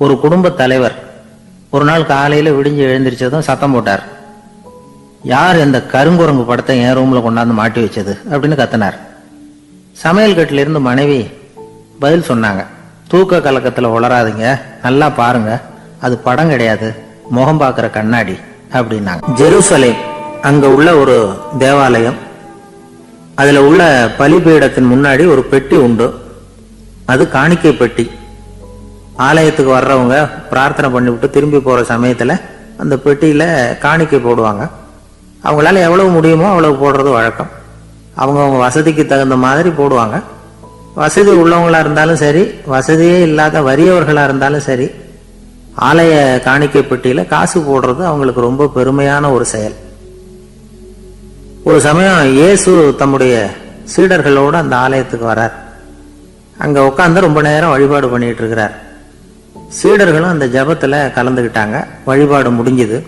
ஒரு குடும்ப தலைவர் ஒரு நாள் காலையில விடிஞ்சு எழுந்திரிச்சதும் சத்தம் போட்டார். யார் இந்த கருங்குரங்கு படத்தை என் ரூம்ல கொண்டாந்து மாட்டி வச்சது அப்படின்னு கத்தினார். சமையல் கட்டில இருந்து மனைவி பதில் சொன்னாங்க, தூக்க கலக்கத்துல உளராதீங்க, நல்லா பாருங்க, அது படம் கிடையாது, முகம் பார்க்கிற கண்ணாடி அப்படின்னாங்க. ஜெருசலேம் அங்க உள்ள ஒரு தேவாலயம், அதுல உள்ள பலிபீடத்தின் முன்னாடி ஒரு பெட்டி உண்டு. அது காணிக்கை பெட்டி. ஆலயத்துக்கு வர்றவங்க பிரார்த்தனை பண்ணிவிட்டு திரும்பி போற சமயத்துல அந்த பெட்டியில காணிக்கை போடுவாங்க. அவங்களால எவ்வளவு முடியுமோ அவ்வளவு போடுறது வழக்கம். அவங்க வசதிக்கு தகுந்த மாதிரி போடுவாங்க. வசதி உள்ளவங்களா இருந்தாலும் சரி, வசதியே இல்லாத வறியவர்களா இருந்தாலும் சரி, ஆலய காணிக்கை பெட்டியில காசு போடுறது அவங்களுக்கு ரொம்ப பெருமையான ஒரு செயல். ஒரு சமயம் இயேசு தம்முடைய சீடர்களோடு அந்த ஆலயத்துக்கு வரார். அங்க உட்கார்ந்து ரொம்ப நேரம் வழிபாடு பண்ணிட்டு இருக்கிறார். சீடர்களும் அந்த ஜபத்துல கலந்துகிட்டாங்க. வழிபாடு முடிஞ்சது.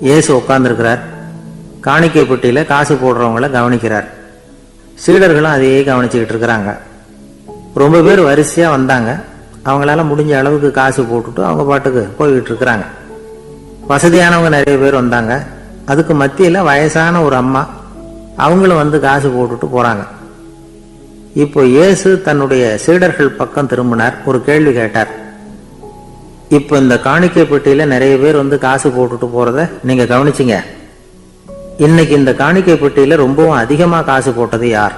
இயேசு உட்கார்ந்துருக்கிறார். காணிக்கை பெட்டியில காசு போடுறவங்கள கவனிக்கிறார். சீடர்களும் அதையே கவனிச்சுக்கிட்டு இருக்கிறாங்க. ரொம்ப பேர் வரிசையா வந்தாங்க. அவங்களால முடிஞ்ச அளவுக்கு காசு போட்டுட்டு அவங்க பாட்டுக்கு போய்கிட்டு இருக்கிறாங்க. வசதியானவங்க நிறைய பேர் வந்தாங்க. அதுக்கு மத்தியில வயசான ஒரு அம்மா, அவங்களும் வந்து காசு போட்டுட்டு போறாங்க. இப்போ இயேசு தன்னுடைய சீடர்கள் பக்கம் திரும்பினார். ஒரு கேள்வி கேட்டார். இப்போ இந்த காணிக்கை பெட்டியில நிறைய பேர் வந்து காசு போட்டுட்டு போறத நீங்க கவனிச்சிங்க. இன்னைக்கு இந்த காணிக்கை பெட்டியில ரொம்பவும் அதிகமா காசு போட்டது யார்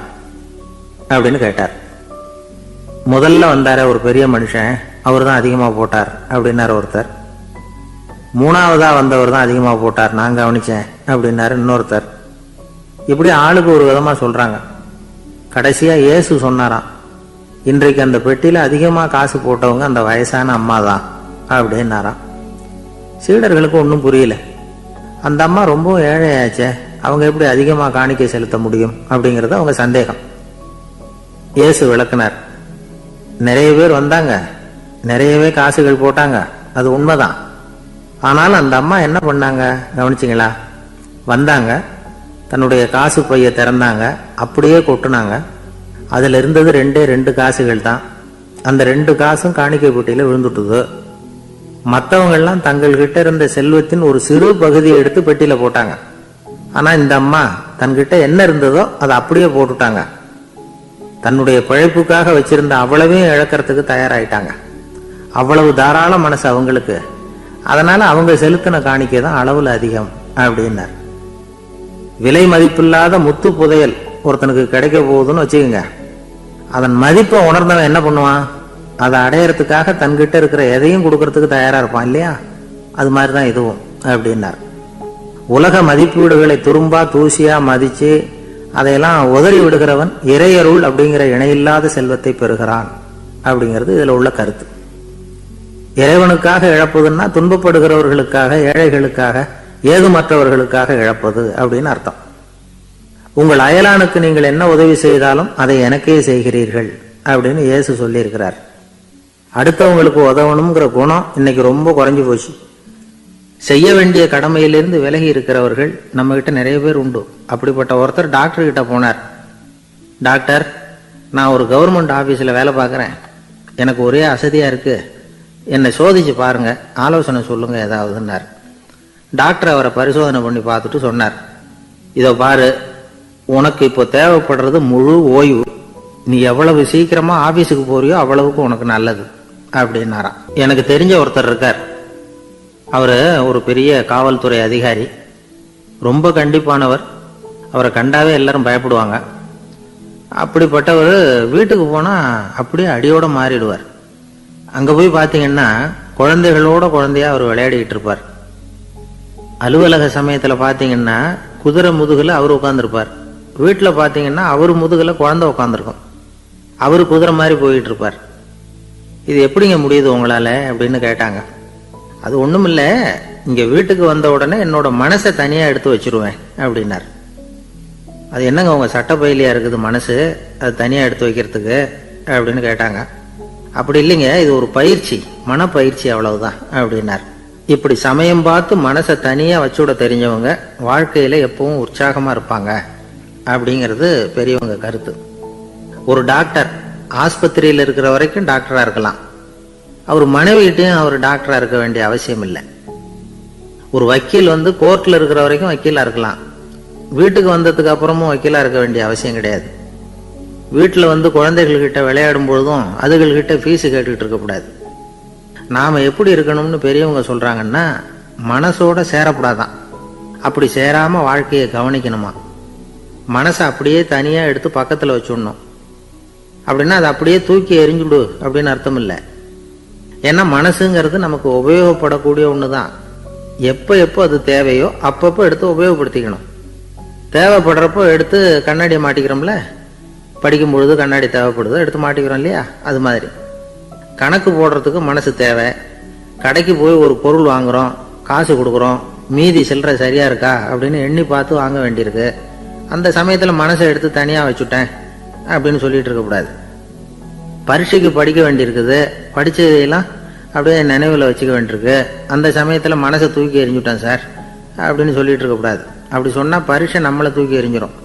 அப்படின்னு கேட்டார். முதல்ல வந்தார ஒரு பெரிய மனுஷன், அவர் தான் அதிகமா போட்டார் அப்படின்னாரு ஒருத்தர். மூணாவதா வந்தவர் தான் அதிகமா போட்டார், நான் கவனிச்சேன் அப்படின்னாரு இன்னொருத்தர். இப்படி ஆளுக்கு ஒரு விதமா சொல்றாங்க. கடைசியா இயேசு சொன்னாராம், இன்றைக்கு அந்த பெட்டியில அதிகமா காசு போட்டவங்க அந்த வயசான அம்மா தான் அப்படின்னாராம். சீடர்களுக்கு ஒன்றும் புரியல. அந்த அம்மா ரொம்ப ஏழையாச்சே, அவங்க எப்படி அதிகமா காணிக்கை செலுத்த முடியும் அப்படிங்கறது அவங்க சந்தேகம். இயேசு விளக்குனார். நிறைய பேர் வந்தாங்க, நிறையவே காசுகள் போட்டாங்க, அது உண்மைதான். ஆனாலும் அந்த அம்மா என்ன பண்ணாங்க கவனிச்சிங்களா? வந்தாங்க, தன்னுடைய காசு பைய திறந்தாங்க, அப்படியே கொட்டுனாங்க. அதுல இருந்தது ரெண்டு காசுகள் தான். அந்த 2 காசும் காணிக்கை பெட்டியில விழுந்துட்டுது. மற்றவங்கெல்லாம் தங்கள்கிட்ட இருந்த செல்வத்தின் ஒரு சிறு பகுதியை எடுத்து பெட்டியில போட்டாங்க. ஆனா இந்த அம்மா தன்கிட்ட என்ன இருந்ததோ அதை அப்படியே போட்டுட்டாங்க. தன்னுடைய பிழைப்புக்காக வச்சிருந்த அவ்வளவையும் இழக்கிறதுக்கு தயாராயிட்டாங்க. அவ்வளவு தாராள மனசு அவங்களுக்கு. அதனால அவங்க செலுத்தின காணிக்கை தான் அளவுல அதிகம் அப்படின்னார். விலை மதிப்பில்லாத முத்து புதையல் ஒருத்தனுக்கு கிடைக்க போகுதுன்னு வச்சுக்கோங்க. அதன் மதிப்பை உணர்ந்தவன் என்ன பண்ணுவான்? அதை அடையறதுக்காக தன்கிட்ட இருக்கிற எதையும் கொடுக்கறதுக்கு தயாரா இருப்பான் இல்லையா? அது மாதிரிதான் இதுவும் அப்படின்னார். உலக மதிப்பீடுகளை துரும்பா தூசியா மதிச்சு அதையெல்லாம் உதறி விடுகிறவன் இறையருள் அப்படிங்கிற இணையில்லாத செல்வத்தை பெறுகிறான் அப்படிங்கிறது இதுல உள்ள கருத்து. இறைவனுக்காக இழப்பதுன்னா துன்பப்படுகிறவர்களுக்காக, ஏழைகளுக்காக, ஏதுமற்றவர்களுக்காக இழப்பது அப்படின்னு அர்த்தம். உங்கள் அயலானுக்கு நீங்கள் என்ன உதவி செய்தாலும் அதை எனக்கே செய்கிறீர்கள் அப்படின்னு இயேசு சொல்லி இருக்கிறார். அடுத்தவங்களுக்கு உதவணுங்கிற குணம் இன்னைக்கு ரொம்ப குறைஞ்சு போச்சு. செய்ய வேண்டிய கடமையிலிருந்து விலகி இருக்கிறவர்கள் நம்ம கிட்ட நிறைய பேர் உண்டு. அப்படிப்பட்ட ஒருத்தர் டாக்டர் கிட்ட போனார். டாக்டர், நான் ஒரு கவர்மெண்ட் ஆபீஸ்ல வேலை பார்க்கறேன், எனக்கு ஒரே அசதியா இருக்கு, என்னை சோதிச்சு பாருங்க, ஆலோசனை சொல்லுங்க ஏதாவதுன்னார். டாக்டர் அவரை பரிசோதனை பண்ணி பார்த்துட்டு சொன்னார், இதோ பாரு, உனக்கு இப்போ தேவைப்படுறது முழு ஓய்வு. நீ எவ்வளவு சீக்கிரமா ஆபீஸுக்கு போறியோ அவ்வளவுக்கு உனக்கு நல்லது அப்படின்னாராம். எனக்கு தெரிஞ்ச ஒருத்தர் இருக்கார். அவரு ஒரு பெரிய காவல்துறை அதிகாரி, ரொம்ப கண்டிப்பானவர். அவரை கண்டாவே எல்லாரும் பயப்படுவாங்க. அப்படிப்பட்டவர் வீட்டுக்கு போனா அப்படியே அடியோட மாறிடுவார். அங்க போய் பாத்தீங்கன்னா குழந்தைகளோட குழந்தையா அவர் விளையாடிக்கிட்டு இருப்பார். அலுவலக சமயத்துல பாத்தீங்கன்னா குதிரை முதுகுல அவர் உட்கார்ந்துருப்பார். வீட்டுல பாத்தீங்கன்னா அவர் முதுகுல குழந்தை உட்காந்துருக்கும். அவரு குதிரை மாதிரி போயிட்டு இருப்பார். இது எப்படிங்க முடியுது உங்களால அப்படின்னு கேட்டாங்க. அது ஒண்ணும் இல்ல, இங்க வீட்டுக்கு வந்த உடனே என்னோட மனசை தனியா எடுத்து வச்சிருவேன் அப்படின்னார். அது என்னங்க உங்க சட்டப்பையிலையா இருக்குது மனசு, அது தனியா எடுத்து வைக்கிறதுக்கு அப்படின்னு கேட்டாங்க. அப்படி இல்லைங்க, இது ஒரு பயிற்சி, மனப்பயிற்சி, அவ்வளவுதான் அப்படின்னார். இப்படி சமயம் பார்த்து மனசை தனியா வச்சுட தெரிஞ்சவங்க வாழ்க்கையில எப்பவும் உற்சாகமா இருப்பாங்க அப்படிங்கிறது பெரியவங்க கருத்து. ஒரு டாக்டர் ஆஸ்பத்திரியில் இருக்கிற வரைக்கும் டாக்டரா இருக்கலாம். அவர் மனைவிகிட்டையும் அவர் டாக்டரா இருக்க வேண்டிய அவசியம் இல்லை. ஒரு வக்கீல் கோர்ட்ல இருக்கிற வரைக்கும் வக்கீலா இருக்கலாம், வீட்டுக்கு வந்ததுக்கு அப்புறமும் வக்கீலா இருக்க வேண்டிய அவசியம் கிடையாது. வீட்டில் குழந்தைகள்கிட்ட விளையாடும் பொழுதும் அதுகள்கிட்ட ஃபீஸு கேட்டுக்கிட்டு இருக்கக்கூடாது. நாம் எப்படி இருக்கணும்னு பெரியவங்க சொல்கிறாங்கன்னா, மனசோட சேரக்கூடாதான். அப்படி சேராமல் வாழ்க்கையை கவனிக்கணுமா. மனசை அப்படியே தனியாக எடுத்து பக்கத்தில் வச்சுடணும். அப்படின்னா அது அப்படியே தூக்கி எறிஞ்சுடு அப்படின்னு அர்த்தம் இல்லை. ஏன்னா மனசுங்கிறது நமக்கு உபயோகப்படக்கூடிய ஒன்று தான். எப்போ அது தேவையோ அப்பப்போ எடுத்து உபயோகப்படுத்திக்கணும். தேவைப்படுறப்போ எடுத்து கண்ணாடியை மாட்டிக்கிறோம்ல, படிக்கும் பொழுது கண்ணாடி தேவைப்படுதோ எடுத்து மாட்டிக்கிறோம் இல்லையா, அது மாதிரி கணக்கு போடுறதுக்கு மனசு தேவை. கடைக்கு போய் ஒரு பொருள் வாங்குகிறோம், காசு கொடுக்குறோம், மீதி சில்லறை சரியாக இருக்கா அப்படின்னு எண்ணி பார்த்து வாங்க வேண்டியிருக்கு. அந்த சமயத்தில் மனசை எடுத்து தனியாக வச்சுட்டேன் அப்படின்னு சொல்லிட்டு இருக்கக்கூடாது. பரீட்சைக்கு படிக்க வேண்டியிருக்குது, படித்ததையெல்லாம் அப்படியே நினைவில் வச்சுக்க வேண்டியிருக்கு, அந்த சமயத்தில் மனசை தூக்கி எறிஞ்சுட்டேன் சார் அப்படின்னு சொல்லிட்டு இருக்கக்கூடாது. அப்படி சொன்னால் பரீட்சை நம்மளை தூக்கி எறிஞ்சிடும்.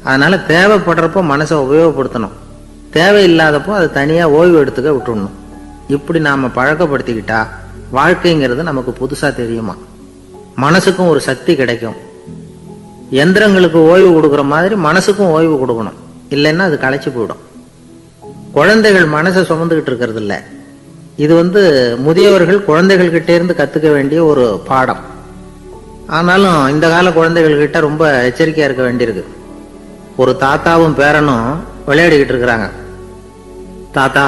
அதனால் தேவைப்படுறப்போ மனசை உபயோகப்படுத்தணும், தேவையில்லாதப்போ அதை தனியாக ஓய்வு எடுத்துக்க விட்டுடணும். இப்படி நாம் பழக்கப்படுத்திக்கிட்டா வாழ்க்கைங்கிறது நமக்கு புதுசாக தெரியுமா. மனசுக்கும் ஒரு சக்தி கிடைக்கும். எந்திரங்களுக்கு ஓய்வு கொடுக்குற மாதிரி மனசுக்கும் ஓய்வு கொடுக்கணும், இல்லைன்னா அது களைச்சி போயிடும். குழந்தைகள் மனசை சுமந்துக்கிட்டு இருக்கிறது இல்லை. இது முதியவர்கள் குழந்தைகள் கிட்டே இருந்து கற்றுக்க வேண்டிய ஒரு பாடம். ஆனாலும் இந்த கால குழந்தைகள்கிட்ட ரொம்ப எச்சரிக்கையாக இருக்க வேண்டியிருக்கு. ஒரு தாத்தாவும் பேரனும் விளையாடிக்கிட்டு இருக்கிறாங்க. தாத்தா,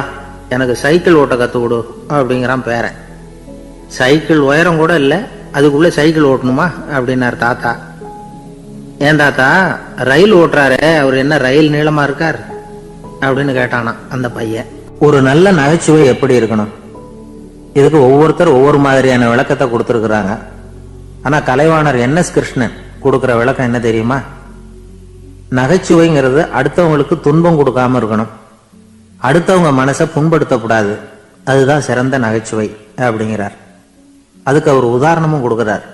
எனக்கு சைக்கிள் ஓட்ட கற்றுக் கொடு அப்படிங்கிறான் பேரன். சைக்கிள் உயரம் கூட இல்லை, அதுக்குள்ளே சைக்கிள் ஓட்டணுமா அப்படின்னார் தாத்தா. ஏன் தாத்தா, ரயில் ஓட்டுறாரு, அவர் என்ன ரயில் நீளமா இருக்கார் அப்படின்னு கேட்டானா அந்த பையன். ஒரு நல்ல நகைச்சுவை எப்படி இருக்கணும், இதுக்கு ஒவ்வொருத்தர் ஒவ்வொரு மாதிரியான விளக்கத்தை கொடுத்துருக்குறாங்க. ஆனா கலைவாணர் NS கிருஷ்ணன் கொடுக்குற விளக்கம் என்ன தெரியுமா? நகைச்சுவைங்கிறது அடுத்தவங்களுக்கு துன்பம் கொடுக்காம இருக்கணும், அடுத்தவங்க மனசை புண்படுத்தக்கூடாது, அதுதான் சிறந்த நகைச்சுவை அப்படிங்கிறார். அதுக்கு அவர் உதாரணமும் கொடுக்கிறார்.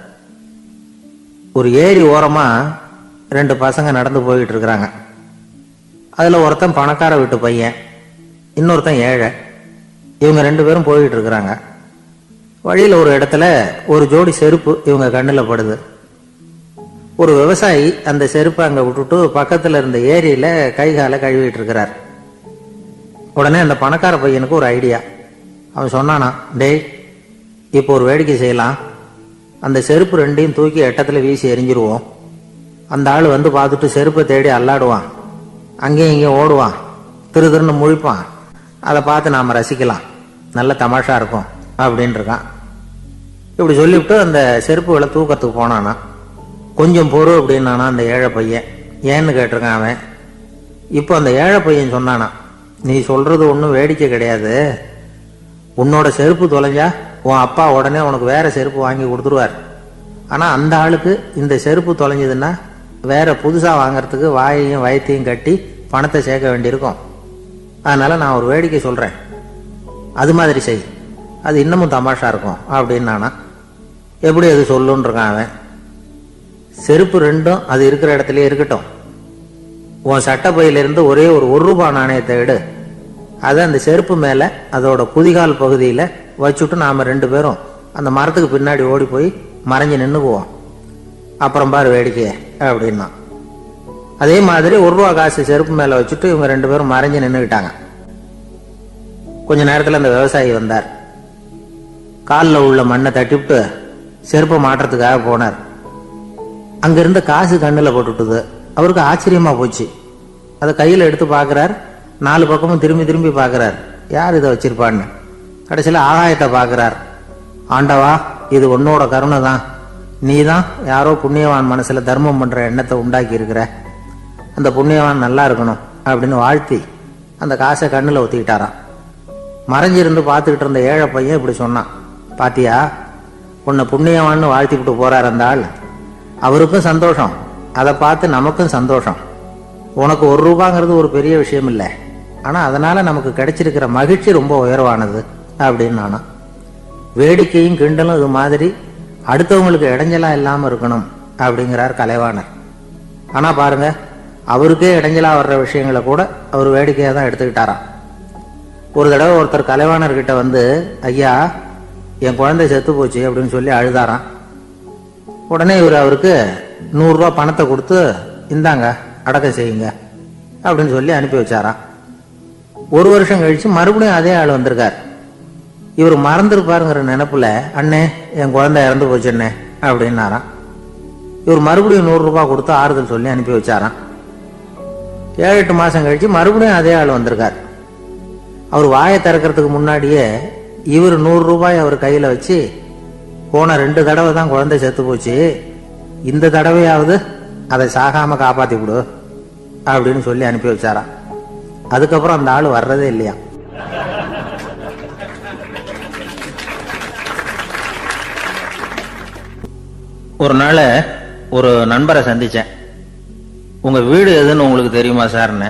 ஒரு ஏரி ஓரமா 2 பசங்க நடந்து போயிட்டு இருக்கிறாங்க. அதுல ஒருத்தன் பணக்கார வீட்டு பையன், இன்னொருத்தன் ஏழை. இவங்க 2 பேரும் போயிட்டு இருக்கிறாங்க. வழியில ஒரு இடத்துல ஒரு ஜோடி செருப்பு இவங்க கண்ணில் படுது. ஒரு விவசாயி அந்த செருப்பை அங்க விட்டுட்டு பக்கத்துல இருந்த ஏரியில கை காலை கழுவிட்டு இருக்கிறார். உடனே அந்த பணக்கார பையனுக்கு ஒரு ஐடியா. அவன் சொன்னானா, டேய், இப்போ ஒரு வேடிக்கை செய்யலாம், அந்த செருப்பு 2ஐயும் தூக்கி எட்டத்துல வீசி எரிஞ்சிருவோம். அந்த ஆள் பார்த்துட்டு செருப்பை தேடி அல்லாடுவான், அங்கேயும் இங்கேயும் ஓடுவான், திருன்னு முழிப்பான். அதை பார்த்து நாம ரசிக்கலாம், நல்ல தமாஷா இருக்கும் அப்படின்னு இருக்கான். இப்படி சொல்லிவிட்டு அந்த செருப்புகளை தூக்கத்துக்கு போனானா. கொஞ்சம் பொறு அப்படின்னானா அந்த ஏழை பையன். ஏன்னு கேட்டிருக்கான் அவன். இப்போ அந்த ஏழை பையன் சொன்னானா, நீ சொல்றது ஒன்றும் வேடிக்கை கிடையாது, உன்னோட செருப்பு தொலைஞ்சா உன் அப்பா உடனே உனக்கு வேற செருப்பு வாங்கி கொடுத்துருவார். ஆனால் அந்த ஆளுக்கு இந்த செருப்பு தொலைஞ்சதுன்னா வேற புதுசாக வாங்கறதுக்கு வாயையும் வயத்தையும் கட்டி பணத்தை சேர்க்க வேண்டியிருக்கும். அதனால நான் ஒரு வேடிக்கை சொல்கிறேன், அது மாதிரி செய், அது இன்னமும் தமாஷா இருக்கும் அப்படின்னு நானா. எப்படி அது சொல்லுன்னு இருக்கான் அவன். செருப்பு 2ம் அது இருக்கிற இடத்துலயே இருக்கட்டும், உன் சட்டை பையிலிருந்து ஒரே ஒரு ₹1 நாணயத்தை எடு, அதை அந்த செருப்பு மேலே அதோட குதிகால் பகுதியில் வச்சுட்டு நாம 2 பேரும் அந்த மரத்துக்கு பின்னாடி ஓடி போய் மறைஞ்சு நின்றுக்குவோம், அப்புறம் பாரு வேடிக்கைய அப்படின்னா. அதே மாதிரி ₹1 காசு செருப்பு மேலே வச்சுட்டு இவங்க 2 பேரும் மறைஞ்சு நின்றுக்கிட்டாங்க. கொஞ்ச நேரத்தில் அந்த விவசாயி வந்தார். காலில் உள்ள மண்ணை தட்டிவிட்டு செருப்பை மாட்டுறதுக்காக போனார். அங்கிருந்த காசு கண்ணில் போட்டுட்டுது. அவருக்கு ஆச்சரியமா போச்சு. அதை கையில் எடுத்து பார்க்குறார். 4 பக்கமும் திரும்பி திரும்பி பார்க்குறார், யார் இதை வச்சிருப்பான்னு. கடைசியில் ஆகாயத்தை பார்க்குறார். ஆண்டவா, இது உன்னோட கருணை தான், நீ தான் யாரோ புண்ணியவான் மனசில் தர்மம் பண்ணுற எண்ணத்தை உண்டாக்கி இருக்கிற, அந்த புண்ணியவான் நல்லா இருக்கணும் அப்படின்னு வாழ்த்தி அந்த காசை கண்ணில் ஒத்திக்கிட்டாராம். மறைஞ்சிருந்து பார்த்துக்கிட்டு இருந்த ஏழை பையன் இப்படி சொன்னான், பாத்தியா, உன்னை புண்ணியவான்னு வாழ்த்திக்கிட்டு போறார் அந்த ஆள், அவருக்கும் சந்தோஷம், அதை பார்த்து நமக்கும் சந்தோஷம். உனக்கு ₹1 ஒரு பெரிய விஷயம் இல்லை, ஆனால் அதனால நமக்கு கிடைச்சிருக்கிற மகிழ்ச்சி ரொம்ப உயர்வானது அப்படின்னு நானா. வேடிக்கையும் கிண்டலும் இது மாதிரி அடுத்தவங்களுக்கு இடைஞ்சலா இல்லாமல் இருக்கணும் அப்படிங்கிறார் கலைவாணர். ஆனால் பாருங்க, அவருக்கே இடைஞ்சலா வர்ற விஷயங்களை கூட அவர் வேடிக்கையாக தான் எடுத்துக்கிட்டாராம். ஒரு தடவை ஒருத்தர் கலைவாணர்கிட்ட வந்து, ஐயா என் குழந்தை செத்து போச்சு அப்படின்னு சொல்லி அழுதாராம். உடனே இவர் அவருக்கு 100 ரூபா பணத்தை கொடுத்து, இந்தாங்க அடக்கம் செய்யுங்க அப்படின்னு சொல்லி அனுப்பி வச்சாராம். 1 வருஷம் கழிச்சு மறுபடியும் அதே ஆள் வந்திருக்கார். இவர் மறந்துருப்பாருங்கிற நினைப்புல, அண்ணே என் குழந்தை இறந்து போச்சுண்ணே அப்படின்னாராம். இவர் மறுபடியும் 100 ரூபாய் கொடுத்து ஆறுதல் சொல்லி அனுப்பி வச்சாராம். 7-8 மாசம் கழிச்சு மறுபடியும் அதே ஆள் வந்திருக்கார். அவர் வாயை திறக்கிறதுக்கு முன்னாடியே இவர் 100 ரூபாய் அவர் கையில வச்சு, போன 2 தடவை தான் குழந்தை செத்து போச்சு, இந்த தடவையாவது அதை சாகாம காப்பாத்தி விடு அப்படின்னு சொல்லி அனுப்பி வச்சாராம். அதுக்கப்புறம் அந்த ஆள் வர்றதே இல்லையா. ஒரு நாள் ஒரு நண்பரை சந்திச்சேன். உங்க வீடு எதுன்னு உங்களுக்கு தெரியுமா சார்ன்னு.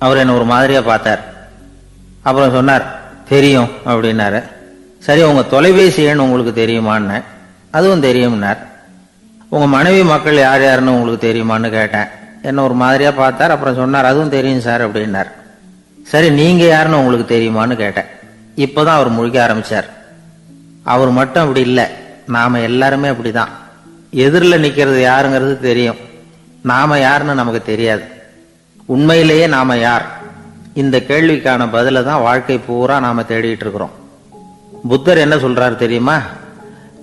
அவர் என்ன ஒரு மாதிரியா பார்த்தார். அப்புறம் சொன்னார், தெரியும் அப்படின்னாரு. சரி, உங்க தொலைபேசி எண் உங்களுக்கு தெரியுமான்னு. அதுவும் தெரியும்னார். உங்க மனைவி மக்கள் யார் யாருன்னு உங்களுக்கு தெரியுமான்னு கேட்டேன். என்ன ஒரு மாதிரியா பார்த்தார். அப்புறம் சொன்னார், அதுவும் தெரியும் சார் அப்படின்னார். சரி, நீங்க யாருன்னு உங்களுக்கு தெரியுமான்னு கேட்டேன். இப்பதான் அவர் முழிக்க ஆரம்பிச்சார். அவர் மட்டும் அப்படி இல்லை, நாம எல்லாருமே அப்படிதான். எதிரில் நிக்கிறது யாருங்கிறது தெரியும், நாம யாருன்னு நமக்கு தெரியாது. உண்மையிலேயே நாம யார்? இந்த கேள்விக்கான பதில தான் வாழ்க்கை பூரா நாம தேடிட்டு இருக்கிறோம். புத்தர் என்ன சொல்றாரு தெரியுமா?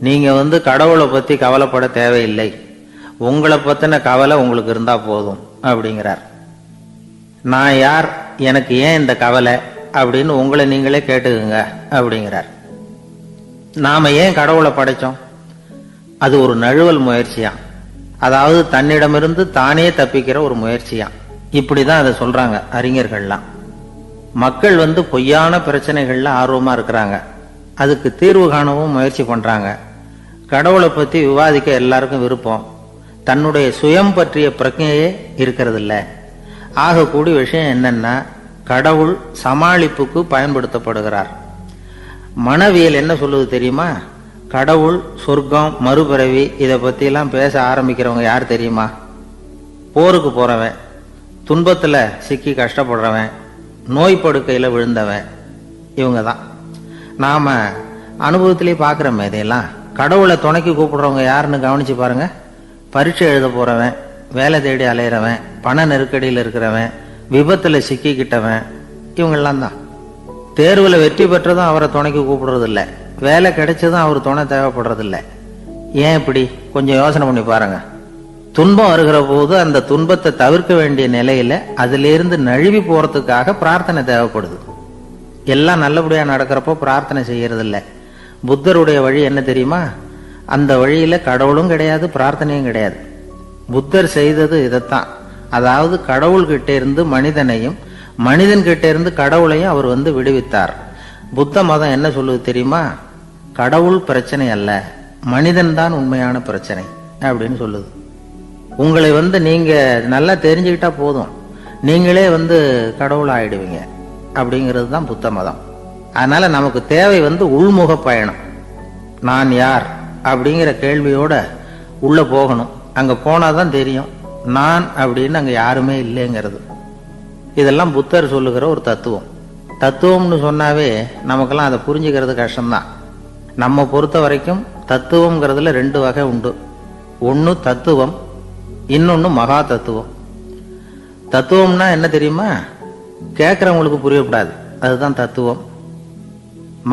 நீங்க கடவுளை பத்தி கவலைப்பட தேவையில்லை, உங்களை பத்தின கவலை உங்களுக்கு இருந்தா போதும் அப்படிங்கிறார். நான் யார், எனக்கு ஏன் இந்த கவலை அப்படின்னு உங்களை நீங்களே கேட்டுக்குங்க அப்படிங்கிறார். நாம ஏன் கடவுளை படைச்சோம்? அது ஒரு நழுவல் முயற்சியா, அதாவது தன்னிடமிருந்து தானே தப்பிக்கிற ஒரு முயற்சியா. இப்படிதான் அதை சொல்றாங்க அறிஞர்கள்லாம். மக்கள் பொய்யான பிரச்சனைகள்ல ஆர்வமா இருக்கிறாங்க, அதுக்கு தீர்வு காணவும் முயற்சி பண்றாங்க. கடவுளை பத்தி விவாதிக்க எல்லாருக்கும் விருப்பம், தன்னுடைய சுயம் பற்றிய பிரஜையே இருக்கிறது இல்ல. ஆகக்கூடிய விஷயம் என்னன்னா, கடவுள் சமாளிப்புக்கு பயன்படுத்தப்படுகிறார். மனவியல் என்ன சொல்லுது தெரியுமா? கடவுள், சொர்க்கம், மறுபிறவி இதை பத்தி எல்லாம் பேச ஆரம்பிக்கிறவங்க யார் தெரியுமா? போருக்கு போறவன், துன்பத்துல சிக்கி கஷ்டப்படுறவன், நோய் படுக்கையில விழுந்தவன், இவங்க தான். நாம அனுபவத்திலேயே பார்க்கிறோமே இதையெல்லாம். கடவுளை துணைக்கு கூப்பிடுறவங்க யாருன்னு கவனிச்சு பாருங்க. பரீட்சை எழுத போறவன், வேலை தேடி அலையிறவன், பண நெருக்கடியில் இருக்கிறவன், விபத்துல சிக்கிக்கிட்டவன், இவங்கெல்லாம் தான். தேர்வுல வெற்றி பெற்றதும் அவரை துணைக்கு கூப்பிடுறது இல்லை, வேலை கிடைச்சதும் அவர் துணை தேவைப்படுறது இல்லை. ஏன் இப்படி? கொஞ்சம் யோசனை பண்ணி பாருங்க. துன்பம் வருகிற போது அந்த துன்பத்தை தவிர்க்க வேண்டிய நிலையில அதிலிருந்து நழுவி போறதுக்காக பிரார்த்தனை தேவைப்படுது. எல்லாம் நல்லபடியா நடக்கிறப்போ பிரார்த்தனை செய்யறது இல்லை. புத்தருடைய வழி என்ன தெரியுமா? அந்த வழியில கடவுளும் கிடையாது, பிரார்த்தனையும் கிடையாது. புத்தர் செய்தது இதைத்தான். அதாவது கடவுள்கிட்ட இருந்து மனிதனையும், மனிதன் கிட்ட இருந்து கடவுளையும் அவர் விடுவித்தார். புத்த மதம் என்ன சொல்லுது தெரியுமா? கடவுள் பிரச்சனை அல்ல, மனிதன் தான் உண்மையான பிரச்சனை அப்படின்னு சொல்லுது. உங்களை நீங்க நல்லா தெரிஞ்சுக்கிட்டா போதும், நீங்களே கடவுள் ஆயிடுவீங்க அப்படிங்கிறது தான் புத்த மதம். அதனால நமக்கு தேவை உள்முக பயணம். நான் யார் அப்படிங்கிற கேள்வியோட உள்ள போகணும். அங்க போனாதான் தெரியும் நான் அப்படின்னு அங்க யாருமே இல்லைங்கிறது. இதெல்லாம் புத்தர் சொல்லுகிற ஒரு தத்துவம். தத்துவம்னு சொன்னாவே நமக்கெல்லாம் அதை புரிஞ்சுக்கிறது கஷ்டம்தான். நம்ம பொறுத்த வரைக்கும் தத்துவம்ங்கிறதுல 2 வகை உண்டு. ஒன்னு தத்துவம், இன்னொன்னு மகா தத்துவம். தத்துவம்னா என்ன தெரியுமா? கேட்கறவங்களுக்கு புரியப்படாது, அதுதான் தத்துவம்.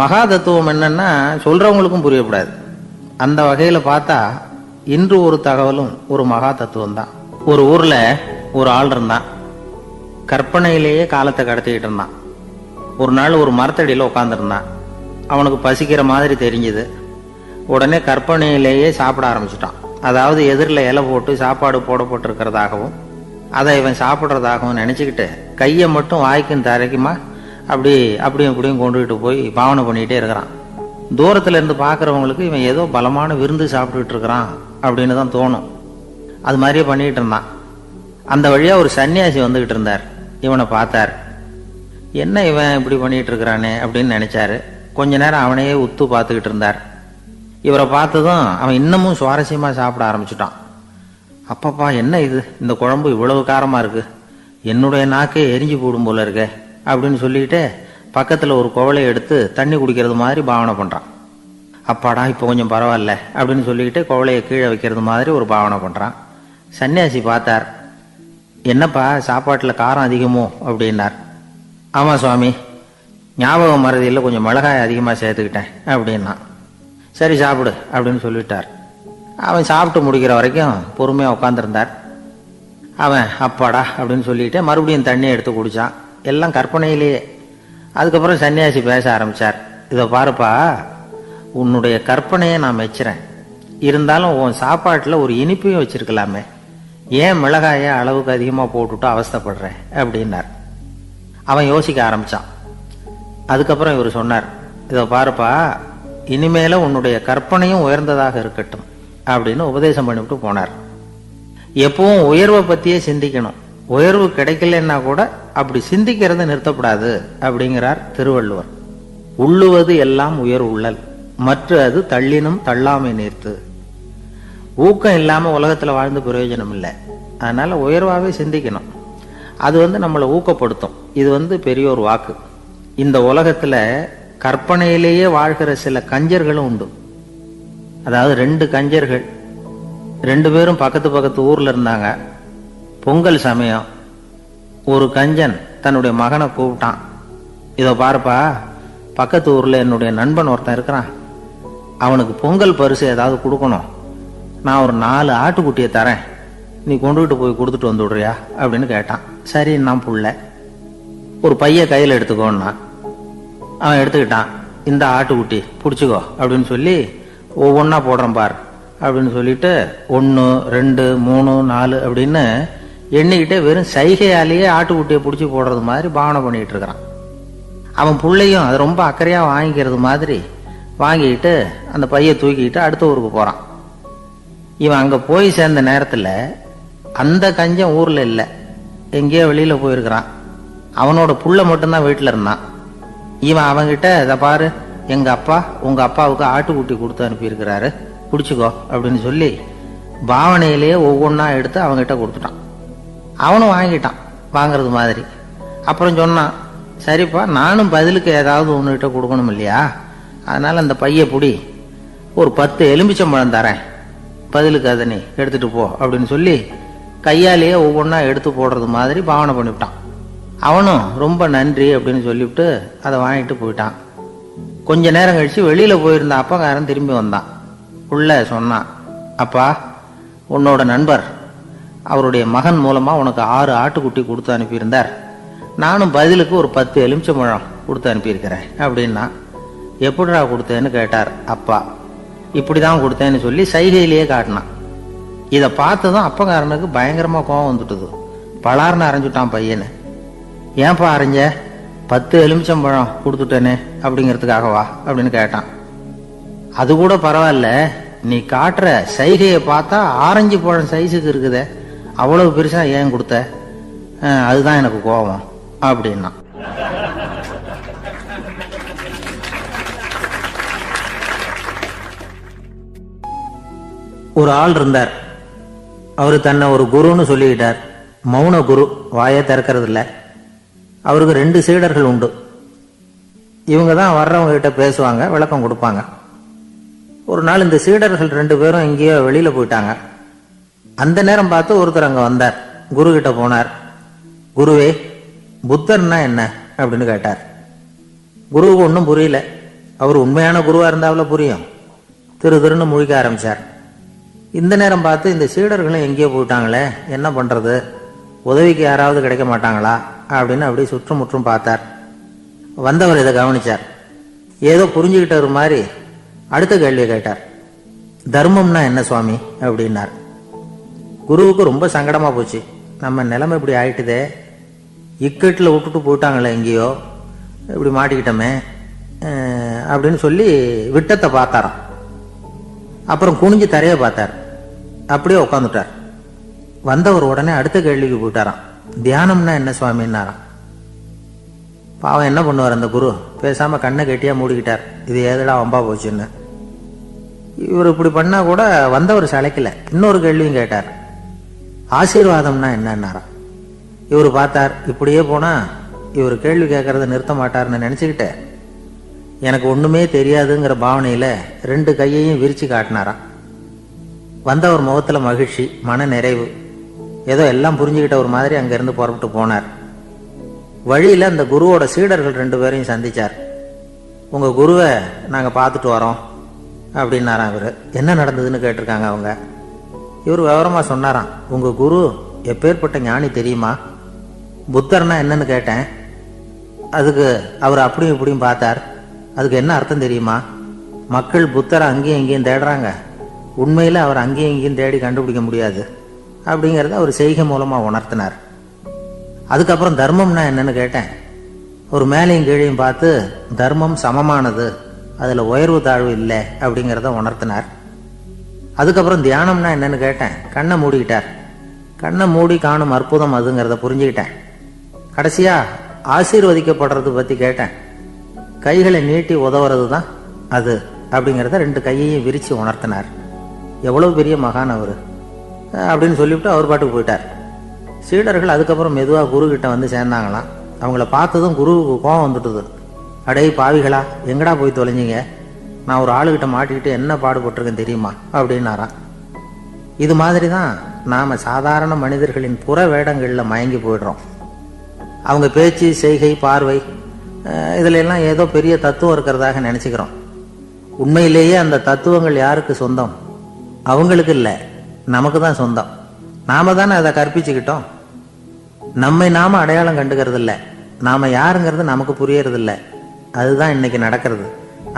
மகா தத்துவம் என்னன்னா சொல்றவங்களுக்கும் புரியப்படாது. அந்த வகையில பார்த்தா இன்று ஒரு தகவலும் ஒரு மகா தத்துவம் தான். ஒரு ஊர்ல ஒரு ஆள் இருந்தான். கற்பனையிலேயே காலத்தை கடத்திக்கிட்டு இருந்தான். ஒரு நாள் ஒரு மரத்தடியில் உட்காந்துருந்தான். அவனுக்கு பசிக்கிற மாதிரி தெரிஞ்சுது. உடனே கற்பனையிலேயே சாப்பிட ஆரம்பிச்சுட்டான். அதாவது எதிரில் இலை போட்டு சாப்பாடு போடப்பட்டிருக்கிறதாகவும் அதை இவன் சாப்பிட்றதாகவும் நினச்சிக்கிட்டு கையை மட்டும் வாய்க்கும் தரைக்குமா அப்படியும் இப்படியும் கொண்டுகிட்டு போய் பாவனை பண்ணிக்கிட்டே இருக்கிறான். தூரத்துல இருந்து பார்க்குறவங்களுக்கு இவன் ஏதோ பலமான விருந்து சாப்பிட்டுட்டு இருக்கிறான் அப்படின்னு தான் தோணும். அது மாதிரியே பண்ணிக்கிட்டு இருந்தான். அந்த வழியா ஒரு சன்னியாசி வந்துகிட்டு இருந்தார். இவனை பார்த்தார். என்ன இவன் இப்படி பண்ணிட்டு இருக்கிறானே அப்படின்னு நினைச்சாரு. கொஞ்ச நேரம் அவனையே உத்து பார்த்துக்கிட்டு இருந்தார். இவரை பார்த்ததும் அவன் இன்னமும் சுவாரஸ்யமா சாப்பிட ஆரம்பிச்சுட்டான். அப்பப்பா, என்ன இது, இந்த குழம்பு இவ்வளவு காரமா இருக்கு, என்னுடைய நாக்கே எரிஞ்சு போடும் போல இருக்க அப்படின்னு சொல்லிட்டு பக்கத்தில் ஒரு குவளையை எடுத்து தண்ணி குடிக்கிறது மாதிரி பாவனை பண்ணுறான். அப்பாடா இப்போ கொஞ்சம் பரவாயில்ல அப்படின்னு சொல்லிக்கிட்டு குவளையை கீழே வைக்கிறது மாதிரி ஒரு பாவனை பண்ணுறான். சன்னியாசி பார்த்தார். என்னப்பா சாப்பாட்டில் காரம் அதிகமோ அப்படின்னார். ஆமாம் சுவாமி, ஞாபகம் மறதியில் கொஞ்சம் மிளகாய் அதிகமாக சேர்த்துக்கிட்டேன் அப்படின்னா. சரி சாப்பிடு அப்படின்னு சொல்லிட்டார். அவன் சாப்பிட்டு முடிக்கிற வரைக்கும் பொறுமையாக உட்காந்துருந்தார். அவன் அப்பாடா அப்படின்னு சொல்லிட்டு மறுபடியும் தண்ணியை எடுத்து குடித்தான். எல்லாம் கற்பனையிலேயே. அதுக்கப்புறம் சன்னியாசி பேச ஆரம்பித்தார். இதை பாருப்பா, உன்னுடைய கற்பனையை நான் மெச்சுறேன். இருந்தாலும் உன் சாப்பாட்டில் ஒரு இனிப்பையும் வச்சிருக்கலாமே, ஏன் மிளகாயை அளவுக்கு அதிகமாக போட்டுவிட்டு அவஸ்தைப்படுறேன் அப்படின்னார். அவன் யோசிக்க ஆரம்பித்தான். அதுக்கப்புறம் இவர் சொன்னார், இதை பாருப்பா, இனிமேல உன்னுடைய கற்பனையும் உயர்ந்ததாக இருக்கட்டும் அப்படின்னு உபதேசம் பண்ணிவிட்டு போனார். எப்பவும் உயர்வை பற்றியே சிந்திக்கணும். உயர்வு கிடைக்கலன்னா கூட அப்படி சிந்திக்கிறது நிறுத்தப்படாது அப்படிங்கிறார் திருவள்ளுவர். உள்ளுவது எல்லாம் உயர் உள்ளல், மற்ற அது தள்ளினும் தள்ளாமை நீர்த்து. ஊக்கம் இல்லாமல் உலகத்தில் வாழ்ந்து பிரயோஜனம் இல்லை. அதனால உயர்வாகவே சிந்திக்கணும். அது நம்மளை ஊக்கப்படுத்தும். இது பெரியோர் வாக்கு. இந்த உலகத்தில் கற்பனையிலேயே வாழ்கிற சில கஞ்சர்களும் உண்டு. அதாவது 2 கஞ்சர்கள், 2 பேரும் பக்கத்து பக்கத்து ஊரில் இருந்தாங்க. பொங்கல் சமயம் ஒரு கஞ்சன் தன்னுடைய மகனை கூப்பிட்டான். இதோ பாருப்பா, பக்கத்து ஊரில் என்னுடைய நண்பன் ஒருத்தன் இருக்கிறான். அவனுக்கு பொங்கல் பரிசு ஏதாவது கொடுக்கணும். நான் ஒரு 4 ஆட்டுக்குட்டியை தரேன், நீ கொண்டுகிட்டு போய் கொடுத்துட்டு வந்து விடுறியா அப்படின்னு கேட்டான். சரி, நான் புள்ள ஒரு பைய கையில் எடுத்துக்கோன்னா. அவன் எடுத்துக்கிட்டான். இந்த ஆட்டுக்குட்டி பிடிச்சிக்கோ அப்படின்னு சொல்லி ஒவ்வொன்றா போடுறேன் பார் அப்படின்னு சொல்லிட்டு 1 2 3 4 அப்படின்னு எண்ணிக்கிட்டே வெறும் சைகையாலேயே ஆட்டுக்குட்டியை பிடிச்சி போடுறது மாதிரி பாவனை பண்ணிட்டு இருக்கிறான். அவன் பிள்ளையும் அதை ரொம்ப அக்கறையாக வாங்கிக்கிறது மாதிரி வாங்கிக்கிட்டு அந்த பையை தூக்கிக்கிட்டு அடுத்த ஊருக்கு போகிறான். இவன் அங்கே போய் சேர்ந்த நேரத்தில் அந்த கஞ்சன் ஊரில் இல்லை, எங்கேயோ வெளியில் போயிருக்கிறான். அவனோட புள்ள மட்டும்தான் வீட்டில் இருந்தான். இவன் அவன்கிட்ட, இதை பாரு, எங்கள் அப்பா உங்கள் அப்பாவுக்கு ஆட்டுக்குட்டி கொடுத்து அனுப்பியிருக்கிறாரு, பிடிச்சிக்கோ அப்படின்னு சொல்லி பாவனையிலேயே ஒவ்வொன்றா எடுத்து அவங்ககிட்ட கொடுத்துட்டான். அவனும் வாங்கிட்டான் வாங்கிறது மாதிரி. அப்புறம் சொன்னான், சரிப்பா, நானும் பதிலுக்கு ஏதாவது ஒன்றுகிட்ட கொடுக்கணும் இல்லையா, அதனால் அந்த பைய புடி, ஒரு 10 எலுமிச்சம்பழம் தரேன், பதிலுக்கு அதை நீ எடுத்துகிட்டு போ அப்படின்னு சொல்லி கையாலேயே ஒவ்வொன்றா எடுத்து போடுறது மாதிரி பாவனை பண்ணிவிட்டான். அவனும் ரொம்ப நன்றி அப்படின்னு சொல்லிவிட்டு அதை வாங்கிட்டு போயிட்டான். கொஞ்ச நேரம் கழித்து வெளியில் போயிருந்த அப்பக்காரன் திரும்பி வந்தான். உள்ள சொன்னான், அப்பா, உன்னோட நண்பர் அவருடைய மகன் மூலமாக உனக்கு 6 ஆட்டுக்குட்டி கொடுத்து அனுப்பியிருந்தார். நானும் பதிலுக்கு ஒரு 10 எலுமிச்சம்பழம் கொடுத்து அனுப்பியிருக்கிறேன் அப்படின்னா. எப்படிடா கொடுத்தேன்னு கேட்டார் அப்பா. இப்படி தான் கொடுத்தேன்னு சொல்லி சைகையிலேயே காட்டினான். இதை பார்த்ததும் அப்பக்காரனுக்கு பயங்கரமாக கோவம் வந்துட்டுது. பலார்னு அரைஞ்சுட்டான் பையனை. ஏன்பா அரைஞ்ச? 10 எலுமிச்சம்பழம் கொடுத்துட்டேனே அப்படிங்கிறதுக்காகவா அப்படின்னு கேட்டான். அது கூட பரவாயில்ல, நீ காட்டுற சைகையை பார்த்தா ஆரஞ்சு பழம் சைஸுக்கு இருக்குதே, அவ்வளவு பெருசா ஏன் கொடுத்த? அதுதான் எனக்கு கோபம் அப்படின்னா. ஒரு ஆள் இருந்தார். அவரு தன்னை ஒரு குருன்னு சொல்லிக்கிட்டார். மௌன குரு, வாயை திறக்கிறது இல்லை. அவருக்கு 2 சீடர்கள் உண்டு. இவங்க தான் வர்றவங்க கிட்ட பேசுவாங்க, விளக்கம் கொடுப்பாங்க. ஒரு நாள் இந்த சீடர்கள் 2 பேரும் எங்கேயோ வெளியில போயிட்டாங்க. அந்த நேரம் பார்த்து ஒருத்தர் அங்க வந்தார். குரு கிட்ட போனார். குருவே, புத்தர்னா என்ன அப்படின்னு கேட்டார். குருவுக்கு ஒன்றும் புரியல. அவர் உண்மையான குருவா இருந்தாவில் புரியும். திருன்னு முழிக்க ஆரம்பிச்சார். இந்த நேரம் பார்த்து இந்த சீடர்களும் எங்கேயோ போயிட்டாங்களே, என்ன பண்றது, உதவிக்கு யாராவது கிடைக்க மாட்டாங்களா அப்படின்னு அப்படி சுற்றுமுற்றும் பார்த்தார். வந்தவர் இதை கவனிச்சார். ஏதோ புரிஞ்சுக்கிட்டவர் மாதிரி அடுத்த கேள்வியை கேட்டார். தர்மம்னா என்ன சுவாமி அப்படின்னார். குருவுக்கு ரொம்ப சங்கடமா போச்சு. நம்ம நிலைமை இப்படி ஆயிட்டுதே, இக்கட்டில் விட்டுட்டு போயிட்டாங்களே, எங்கேயோ இப்படி மாட்டிக்கிட்டோமே அப்படின்னு சொல்லி விட்டத்தை பார்த்தாராம். அப்புறம் குனிஞ்சு தரைய பார்த்தார். அப்படியே உட்காந்துட்டார். வந்தவர் உடனே அடுத்த கேள்விக்கு போயிட்டாராம். தியானம்னா என்ன சுவாமின்னாராம். பாவம் என்ன பண்ணுவார் அந்த குரு, பேசாம கண்ணை கெட்டியா மூடிக்கிட்டார். இது ஏதடா வம்பா போச்சுன்னு. இவர் இப்படி பண்ணா கூட வந்தவர் சளைக்கல. இன்னொரு கேள்வியும் கேட்டார். ஆசீர்வாதம்னா என்னன்னாராம். இவர் பார்த்தார், இப்படியே போனா இவர் கேள்வி கேட்கறத நிறுத்த மாட்டாருன்னு நினச்சிக்கிட்டு எனக்கு ஒன்றுமே தெரியாதுங்கிற பாவனையில் 2 கையையும் விரித்து காட்டினாராம். வந்தவர் முகத்தில் மகிழ்ச்சி, மன நிறைவு, ஏதோ எல்லாம் புரிஞ்சுக்கிட்ட ஒரு மாதிரி அங்கேருந்து புறப்பட்டு போனார். வழியில் அந்த குருவோட சீடர்கள் 2 பேரையும் சந்திச்சார். உங்கள் குருவை நாங்கள் பார்த்துட்டு வரோம் அப்படின்னாராம். இவர் என்ன நடந்ததுன்னு கேட்டிருக்காங்க அவங்க. இவர் விவரமாக சொன்னாராம். உங்கள் குரு எப்பேற்பட்ட ஞானி தெரியுமா? புத்தர்னா என்னன்னு கேட்டேன். அதுக்கு அவர் அப்படியும் இப்படியும் பார்த்தார். அதுக்கு என்ன அர்த்தம் தெரியுமா? மக்கள் புத்தரை அங்கேயும் இங்கேயும் தேடுறாங்க, உண்மையில் அவர் அங்கேயும் இங்கேயும் தேடி கண்டுபிடிக்க முடியாது அப்படிங்கிறத அவர் செய்கை மூலமாக உணர்த்தினார். அதுக்கப்புறம் தர்மம்னா என்னன்னு கேட்டேன். ஒரு மேலையும் கீழையும் பார்த்து தர்மம் சமமானது, அதில் உயர்வு தாழ்வு இல்லை அப்படிங்கிறத உணர்த்தினார். அதுக்கப்புறம் தியானம்னா என்னன்னு கேட்டேன். கண்ணை மூடிக்கிட்டார். கண்ணை மூடி காணும் அற்புதம் அதுங்கிறத புரிஞ்சுக்கிட்டேன். கடைசியாக ஆசீர்வதிக்கப்படுறது பற்றி கேட்டேன். கைகளை நீட்டி உதவுறது தான் அது அப்படிங்கிறத 2 கையையும் விரித்து உணர்த்தினார். எவ்வளோ பெரிய மகான் அவர் அப்படின்னு சொல்லிவிட்டு அவர் பாட்டுக்கு போயிட்டார். சீடர்கள் அதுக்கப்புறம் மெதுவாக குருக்கிட்ட வந்து சேர்ந்தாங்களாம். அவங்கள பார்த்ததும் குருவுக்கு கோபம் வந்துட்டுது. அடே பாவிகளா, எங்கடா போய் தொலைஞ்சிங்க? நான் ஒரு ஆளுகிட்ட மாட்டிக்கிட்டு என்ன பாடுபட்டிருக்கேன் தெரியுமா அப்படின்னாராம். இது மாதிரி தான் நாம் சாதாரண மனிதர்களின் புற வேடங்களில் மயங்கி போயிடுறோம். அவங்க பேச்சு, செய்கை, பார்வை இதில் எல்லாம் ஏதோ பெரிய தத்துவம் இருக்கிறதாக நினச்சிக்கிறோம். உண்மையிலேயே அந்த தத்துவங்கள் யாருக்கு சொந்தம்? அவங்களுக்கு இல்லை, நமக்கு தான் சொந்தம். நாம தானே அதை கற்பிச்சுக்கிட்டோம். நம்மை நாம அடையாளம் கண்டுக்கிறது இல்லை, நாம யாருங்கிறது நமக்கு புரியறதில்லை. அதுதான் இன்னைக்கு நடக்கிறது.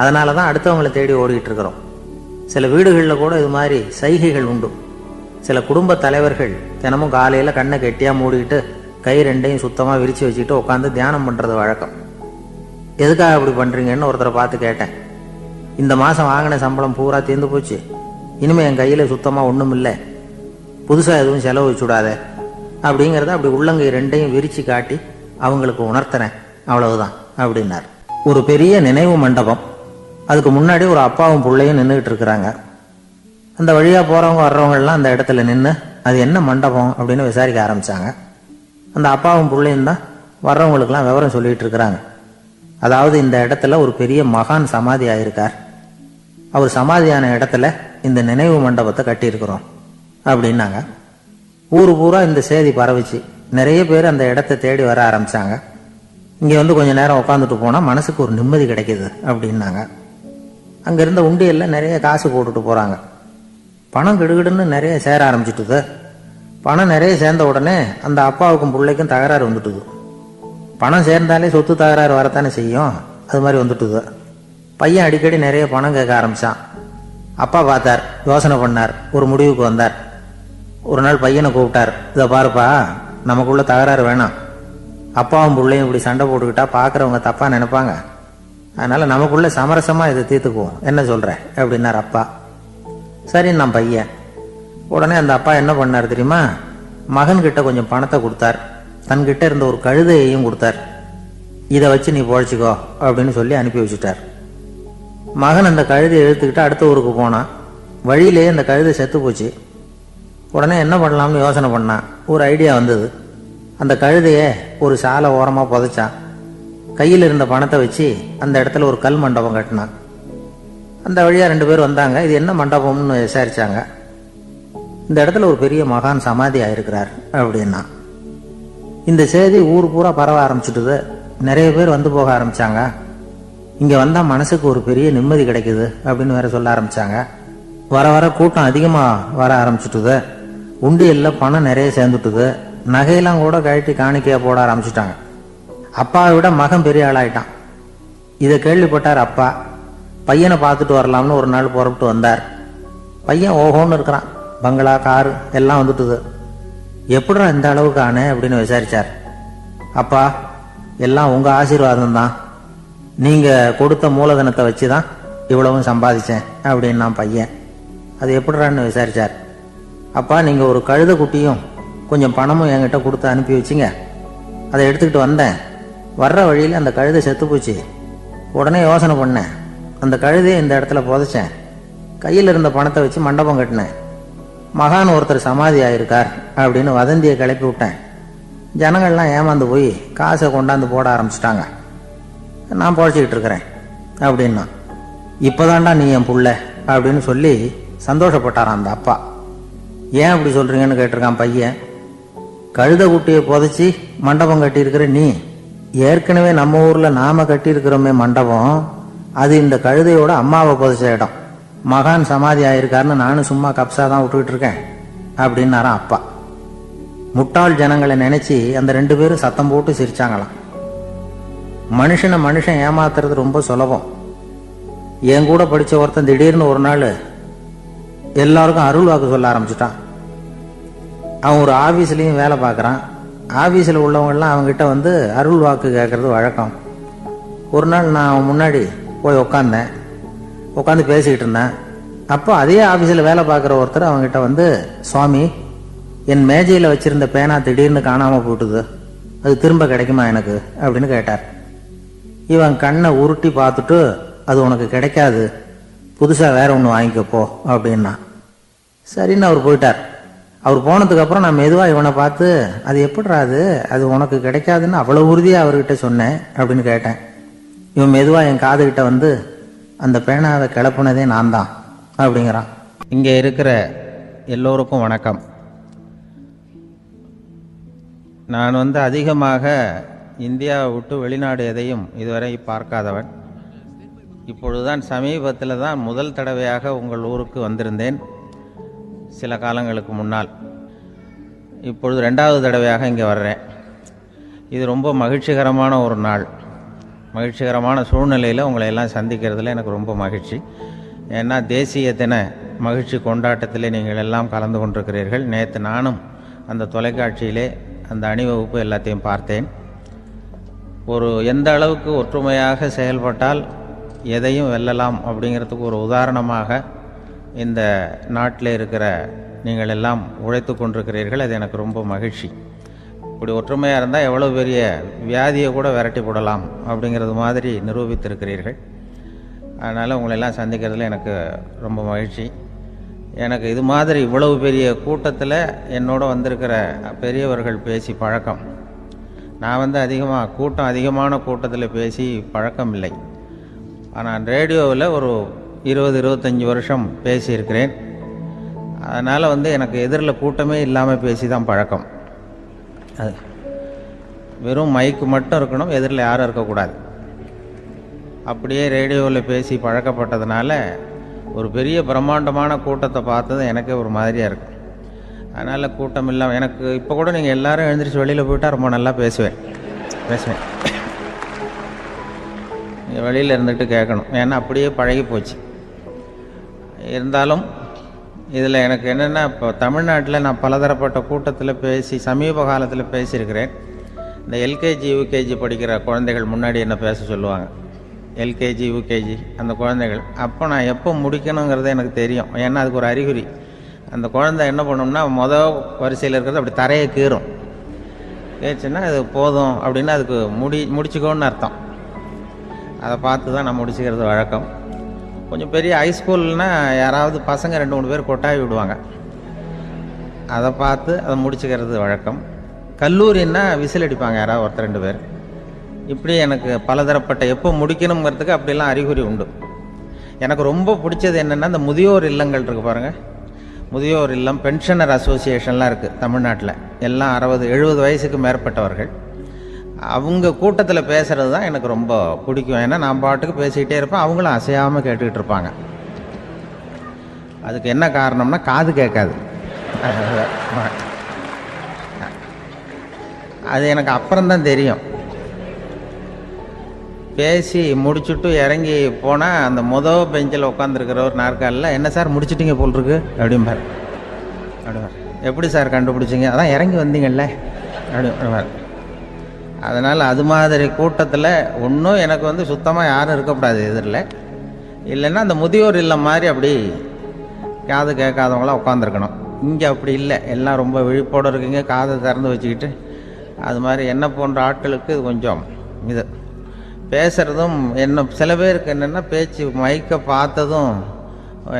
அதனால தான் அடுத்தவங்களை தேடி ஓடிட்டு இருக்கிறோம். சில வீடுகளில் கூட இது மாதிரி சைகைகள் உண்டு. சில குடும்ப தலைவர்கள் தினமும் காலையில் கண்ணை கெட்டியாக மூடிக்கிட்டு கை 2யும் சுத்தமாக விரித்து வச்சுக்கிட்டு உட்காந்து தியானம் பண்ணுறது வழக்கம். எதுக்காக அப்படி பண்ணுறீங்கன்னு ஒருத்தரை பார்த்து கேட்டேன். இந்த மாதம் வாங்கின சம்பளம் பூரா தீர்ந்து போச்சு, இனிமேல் என் கையில் சுத்தமாக ஒன்றும் இல்லை, புதுசாக எதுவும் செலவு வச்சுடாத அப்படிங்கிறத அப்படி உள்ளங்கை 2யும் விரித்து காட்டி அவங்களுக்கு உணர்த்துறேன், அவ்வளவுதான் அப்படின்னார். ஒரு பெரிய நினைவு மண்டபம். அதுக்கு முன்னாடி ஒரு அப்பாவும் பிள்ளையும் நின்றுக்கிட்டு இருக்கிறாங்க. அந்த வழியாக போகிறவங்க வர்றவங்கெல்லாம் அந்த இடத்துல நின்று அது என்ன மண்டபம் அப்படின்னு விசாரிக்க ஆரம்பித்தாங்க. அந்த அப்பாவும் பிள்ளையும் தான் வர்றவங்களுக்கெல்லாம் விவரம் சொல்லிகிட்டு இருக்கிறாங்க. அதாவது இந்த இடத்துல ஒரு பெரிய மகான் சமாதி ஆயிருக்கார், அவர் சமாதியான இடத்துல இந்த நினைவு மண்டபத்தை கட்டியிருக்கிறோம் அப்படின்னாங்க. ஊர் பூரா இந்த செய்தி பரவிச்சு. நிறைய பேர் அந்த இடத்தை தேடி வர ஆரம்பித்தாங்க. இங்கே வந்து கொஞ்சம் நேரம் உட்காந்துட்டு போனால் மனசுக்கு ஒரு நிம்மதி கிடைக்கிது அப்படின்னாங்க. அங்கே இருந்த உண்டியலில் நிறைய காசு போட்டுட்டு போகிறாங்க. பணம் கிடுகிடுன்னு நிறைய சேர ஆரம்பிச்சுட்டுது. பணம் நிறைய சேர்ந்த உடனே அந்த அப்பாவுக்கும் பிள்ளைக்கும் தகராறு வந்துட்டுது. பணம் சேர்ந்தாலே சொத்து தகராறு வரத்தானே செய்யும், அது மாதிரி வந்துட்டுது. பையன் அடிக்கடி நிறைய பணம் கேட்க ஆரம்பித்தான். அப்பா பார்த்தார், யோசனை பண்ணார், ஒரு முடிவுக்கு வந்தார். ஒரு நாள் பையனை கூப்பிட்டார். இதை பாருப்பா, நமக்குள்ள தகராறு வேணாம். அப்பாவும் பிள்ளையும் இப்படி சண்டை போட்டுக்கிட்டா பார்க்குறவங்க தப்பாக நினைப்பாங்க. அதனால் நமக்குள்ள சமரசமாக இதை தீர்த்துக்குவோம், என்ன சொல்கிற அப்படின்னார் அப்பா. சரின்னு நான் பையன். உடனே அந்த அப்பா என்ன பண்ணார் தெரியுமா? மகன்கிட்ட கொஞ்சம் பணத்தை கொடுத்தார். தன்கிட்ட இருந்த ஒரு கழுதையையும் கொடுத்தார். இதை வச்சு நீ பொழைச்சிக்கோ அப்படின்னு சொல்லி அனுப்பி வச்சுட்டார். மகன் அந்த கழுதையை இழுத்துக்கிட்டு அடுத்த ஊருக்கு போனான். வழியிலேயே அந்த கழுதை செத்து போச்சு. உடனே என்ன பண்ணலாம்னு யோசனை பண்ணான். ஒரு ஐடியா வந்தது. அந்த கழுதையை ஒரு சாலை ஓரமாக புதைச்சான். கையில் இருந்த பணத்தை வச்சு அந்த இடத்துல ஒரு கல் மண்டபம் கட்டினான். அந்த வழியாக 2 பேர் வந்தாங்க. இது என்ன மண்டபம்னு விசாரிச்சாங்க. இந்த இடத்துல ஒரு பெரிய மகான் சமாதி ஆயிருக்கிறார் அப்படின்னா. இந்த செய்தி ஊர் பூரா பரவ ஆரம்பிச்சுட்டுது. நிறைய பேர் வந்து போக ஆரம்பித்தாங்க. இங்கே வந்தால் மனசுக்கு ஒரு பெரிய நிம்மதி கிடைக்குது அப்படின்னு வேற சொல்ல ஆரம்பித்தாங்க. வர வர கூட்டம் அதிகமாக வர ஆரம்பிச்சுட்டுது. உண்டியலில் பணம் நிறைய சேர்ந்துட்டுது. நகையெல்லாம் கூட கழட்டி காணிக்கையாக போட ஆரம்பிச்சுட்டாங்க. அப்பாவை விட மகன் பெரிய ஆளாயிட்டான். இதை கேள்விப்பட்டார் அப்பா. பையனை பார்த்துட்டு வரலாம்னு ஒரு நாள் புறப்பட்டு வந்தார். பையன் ஓஹோன்னு இருக்கிறான். பங்களா, காரு எல்லாம் வந்துட்டுது. எப்படிடா இந்த அளவுக்கு ஆனே அப்படின்னு விசாரிச்சார். அப்பா, எல்லாம் உங்கள் ஆசீர்வாதம் தான். நீங்கள் கொடுத்த மூலதனத்தை வச்சு தான் இவ்வளவும் சம்பாதிச்சேன் அப்படின்னு நான் பையன். அது எப்படிறான்னு விசாரிச்சார். அப்பா, நீங்கள் ஒரு கழுதை குட்டியும் கொஞ்சம் பணமும் என்கிட்ட கொடுத்து அனுப்பி வச்சிங்க. அதை எடுத்துக்கிட்டு வந்தேன். வர்ற வழியில் அந்த கழுதை செத்து போச்சு. உடனே யோசனை பண்ணேன். அந்த கழுதையை இந்த இடத்துல புதைச்சேன். கையில் இருந்த பணத்தை வச்சு மண்டபம் கட்டினேன். மகான் ஒருத்தர் சமாதி ஆயிருக்கார் அப்படின்னு வதந்தியை கிளப்பி விட்டேன். ஜனங்கள்லாம் ஏமாந்து போய் காசை கொண்டாந்து போட ஆரம்பிச்சிட்டாங்க. நான் பொழைச்சிக்கிட்டு இருக்கிறேன் அப்படின்னா, இப்போதான்டா நீ என் புள்ள அப்படின்னு சொல்லி சந்தோஷப்பட்டாரான் அந்த அப்பா. ஏன் அப்படி சொல்கிறீங்கன்னு கேட்டிருக்கான் பையன். கழுத குட்டியை புதைச்சி மண்டபம் கட்டியிருக்கிற நீ, ஏற்கனவே நம்ம ஊரில் நாம் கட்டியிருக்கிறோமே மண்டபம், அது இந்த கழுதையோட அம்மாவை புதைச்ச இடம். மகான் சமாதி ஆயிருக்காருன்னு நானும் சும்மா கப்ஸா தான் விட்டுக்கிட்டு இருக்கேன் அப்படின்னாரான் அப்பா. முட்டாள் ஜனங்களை நினைச்சு அந்த 2 பேரும் சத்தம் போட்டு சிரிச்சாங்களாம். மனுஷன் ஏமாத்துறது ரொம்ப சுலபம். என் கூட படிச்ச ஒருத்தன் திடீர்னு ஒரு நாள் எல்லாருக்கும் அருள் வாக்கு சொல்ல ஆரம்பிச்சுட்டான். அவன் ஒரு ஆபீஸ்லயும் வேலை பார்க்கறான். ஆபீஸ்ல உள்ளவங்கெல்லாம் அவங்ககிட்ட வந்து அருள் வாக்கு கேட்கறது வழக்கம். ஒரு நாள் நான் அவன் முன்னாடி போய் உட்காந்து பேசிக்கிட்டு இருந்தேன். அப்போ அதே ஆபீஸ்ல வேலை பார்க்குற ஒருத்தர் அவங்ககிட்ட வந்து, சுவாமி, என் மேஜையில் வச்சிருந்த பேனா திடீர்னு காணாம போட்டுது, அது திரும்ப கிடைக்குமா எனக்கு அப்படின்னு கேட்டார். இவன் கண்ணை உருட்டி பார்த்துட்டு, அது உனக்கு கிடைக்காது, புதுசா வேற ஒன்று வாங்கிக்கப்போ அப்படின்னா. சரின்னு அவர் போயிட்டார். அவர் போனதுக்கு அப்புறம் நான் மெதுவா இவனை பார்த்து, அது எப்படிடா அது உனக்கு கிடைக்காதுன்னு அவ்வளவு உறுதியா அவர்கிட்ட சொன்னேன் அப்படின்னு கேட்டேன். இவன் மெதுவா என் காதுகிட்ட வந்து, அந்த பேனாவை கிளப்புனதே நான் தான் அப்படிங்கிறான். இங்கே இருக்கிற எல்லோருக்கும் வணக்கம். நான் வந்து அதிகமாக இந்தியாவை விட்டு வெளிநாடு எதையும் இதுவரை பார்க்காதவன். இப்பொழுதுதான் சமீபத்தில் தான் முதல் தடவையாக உங்கள் ஊருக்கு வந்திருந்தேன், சில காலங்களுக்கு முன்னால். இப்பொழுது 2வது தடவையாக இங்கே வர்றேன். இது ரொம்ப மகிழ்ச்சிகரமான ஒரு நாள். மகிழ்ச்சிகரமான சூழ்நிலையில் உங்களை எல்லாம் சந்திக்கிறதுல எனக்கு ரொம்ப மகிழ்ச்சி. ஏன்னா தேசிய தின மகிழ்ச்சி கொண்டாட்டத்திலே நீங்கள் எல்லாம் கலந்து கொண்டிருக்கிறீர்கள். நேற்று நானும் அந்த தொலைக்காட்சியிலே அந்த அணிவகுப்பு எல்லாத்தையும் பார்த்தேன். எந்த அளவுக்கு ஒற்றுமையாக செயல்பட்டால் எதையும் வெல்லலாம் அப்படிங்கிறதுக்கு ஒரு உதாரணமாக இந்த நாட்டில் இருக்கிற நீங்கள் எல்லாம் உழைத்து கொண்டிருக்கிறீர்கள். அது எனக்கு ரொம்ப மகிழ்ச்சி. இப்படி ஒற்றுமையாக இருந்தால் எவ்வளோ பெரிய வியாதியை கூட விரட்டி போடலாம் அப்படிங்கிறது மாதிரி நிரூபித்திருக்கிறீர்கள். அதனால் உங்களெல்லாம் சந்திக்கிறதுல எனக்கு ரொம்ப மகிழ்ச்சி. எனக்கு இது மாதிரி இவ்வளவு பெரிய கூட்டத்தில் என்னோட வந்திருக்கிற பெரியவர்கள் பேசி பழக்கம். நான் வந்து அதிகமான கூட்டத்தில் பேசி பழக்கம் இல்லை. ஆனால் ரேடியோவில் ஒரு 20-25 வருஷம் பேசியிருக்கிறேன். அதனால் வந்து எனக்கு எதிரில் கூட்டமே இல்லாமல் பேசி தான் பழக்கம். அது வெறும் மைக்கு மட்டும் இருக்கணும், எதிரில் யாரும் இருக்கக்கூடாது. அப்படியே ரேடியோவில் பேசி பழக்கப்பட்டதுனால ஒரு பெரிய பிரம்மாண்டமான கூட்டத்தை பார்த்தது எனக்கே ஒரு மாதிரியாக இருக்கும். அதனால் கூட்டம் இல்லாமல் எனக்கு இப்போ கூட நீங்கள் எல்லோரும் எழுந்திரிச்சு வெளியில் போயிட்டால் ரொம்ப நல்லா பேசுவேன். நீங்கள் வெளியில் இருந்துட்டு கேட்கணும், ஏன்னா அப்படியே பழகி போச்சு. இருந்தாலும் இதில் எனக்கு என்னென்னா, இப்போ தமிழ்நாட்டில் நான் பலதரப்பட்ட கூட்டத்தில் பேசி சமீப காலத்தில் பேசியிருக்கிறேன். இந்த எல்கேஜி யூகேஜி படிக்கிற குழந்தைகள் முன்னாடி என்ன பேச சொல்லுவாங்க, எல்கேஜி யூகேஜி அந்த குழந்தைகள். அப்போ நான் எப்போ முடிக்கணுங்கிறது எனக்கு தெரியும். ஏன்னா அதுக்கு ஒரு அறிகுறி. அந்த குழந்தை என்ன பண்ணோம்னா மொதல் வரிசையில் இருக்கிறது அப்படி தரையை கீறும். கேச்சுன்னா அது போதும் அப்படின்னு அதுக்கு முடிச்சுக்கோன்னு அர்த்தம். அதை பார்த்து தான் நான் முடிச்சுக்கிறது வழக்கம். கொஞ்சம் பெரிய ஹைஸ்கூல்னால் யாராவது பசங்க 2-3 பேர் கொட்டாவி விடுவாங்க, அதை பார்த்து அதை முடிச்சுக்கிறது வழக்கம். கல்லூரின்னா விசில் அடிப்பாங்க யாராவது 1-2 பேர். இப்படி எனக்கு பலதரப்பட்ட எப்போ முடிக்கணுங்கிறதுக்கு அப்படிலாம் அறிகுறி உண்டு. எனக்கு ரொம்ப பிடிச்சது என்னென்னா, இந்த முதியோர் இல்லங்கள் இருக்குது பாருங்கள். முதியோர் இல்லம், பென்ஷனர் அசோசியேஷன்லாம் இருக்குது தமிழ்நாட்டில். எல்லாம் 60-70 வயசுக்கு மேற்பட்டவர்கள். அவங்க கூட்டத்தில் பேசுகிறது தான் எனக்கு ரொம்ப பிடிக்கும். ஏன்னா நான் பாட்டுக்கு பேசிக்கிட்டே இருப்பேன், அவங்களும் அசையாமல் கேட்டுக்கிட்டு இருப்பாங்க. அதுக்கு என்ன காரணம்னா காது கேட்காது. அது எனக்கு அப்புறம்தான் தெரியும். பேசி முடிச்சுட்டு இறங்கி போனால் அந்த மொதல் பெஞ்சில் உட்காந்துருக்கிற ஒரு நாற்காலில், என்ன சார் முடிச்சிட்டிங்க போல் இருக்கு அப்படிம்பார். எப்படி சார் கண்டுபிடிச்சிங்க? அதான் இறங்கி வந்தீங்கல்ல அப்படிம்பார். அதனால் அது மாதிரி கூட்டத்தில் ஒன்றும் எனக்கு வந்து சுத்தமாக யாரும் இருக்கக்கூடாது எதிரில். இல்லைன்னா அந்த முதியோர் இல்லம் மாதிரி அப்படி காது கேட்காதவங்களாம் உட்காந்துருக்கணும். இங்கே அப்படி இல்லை, எல்லாம் ரொம்ப விழிப்போடு இருக்குங்க, காதை திறந்து வச்சுக்கிட்டு. அது மாதிரி என்ன போன்ற ஆட்களுக்கு கொஞ்சம் இது பேசுகிறதும் சில பேருக்கு என்னென்னா பேச்சு மைக்கை பார்த்ததும்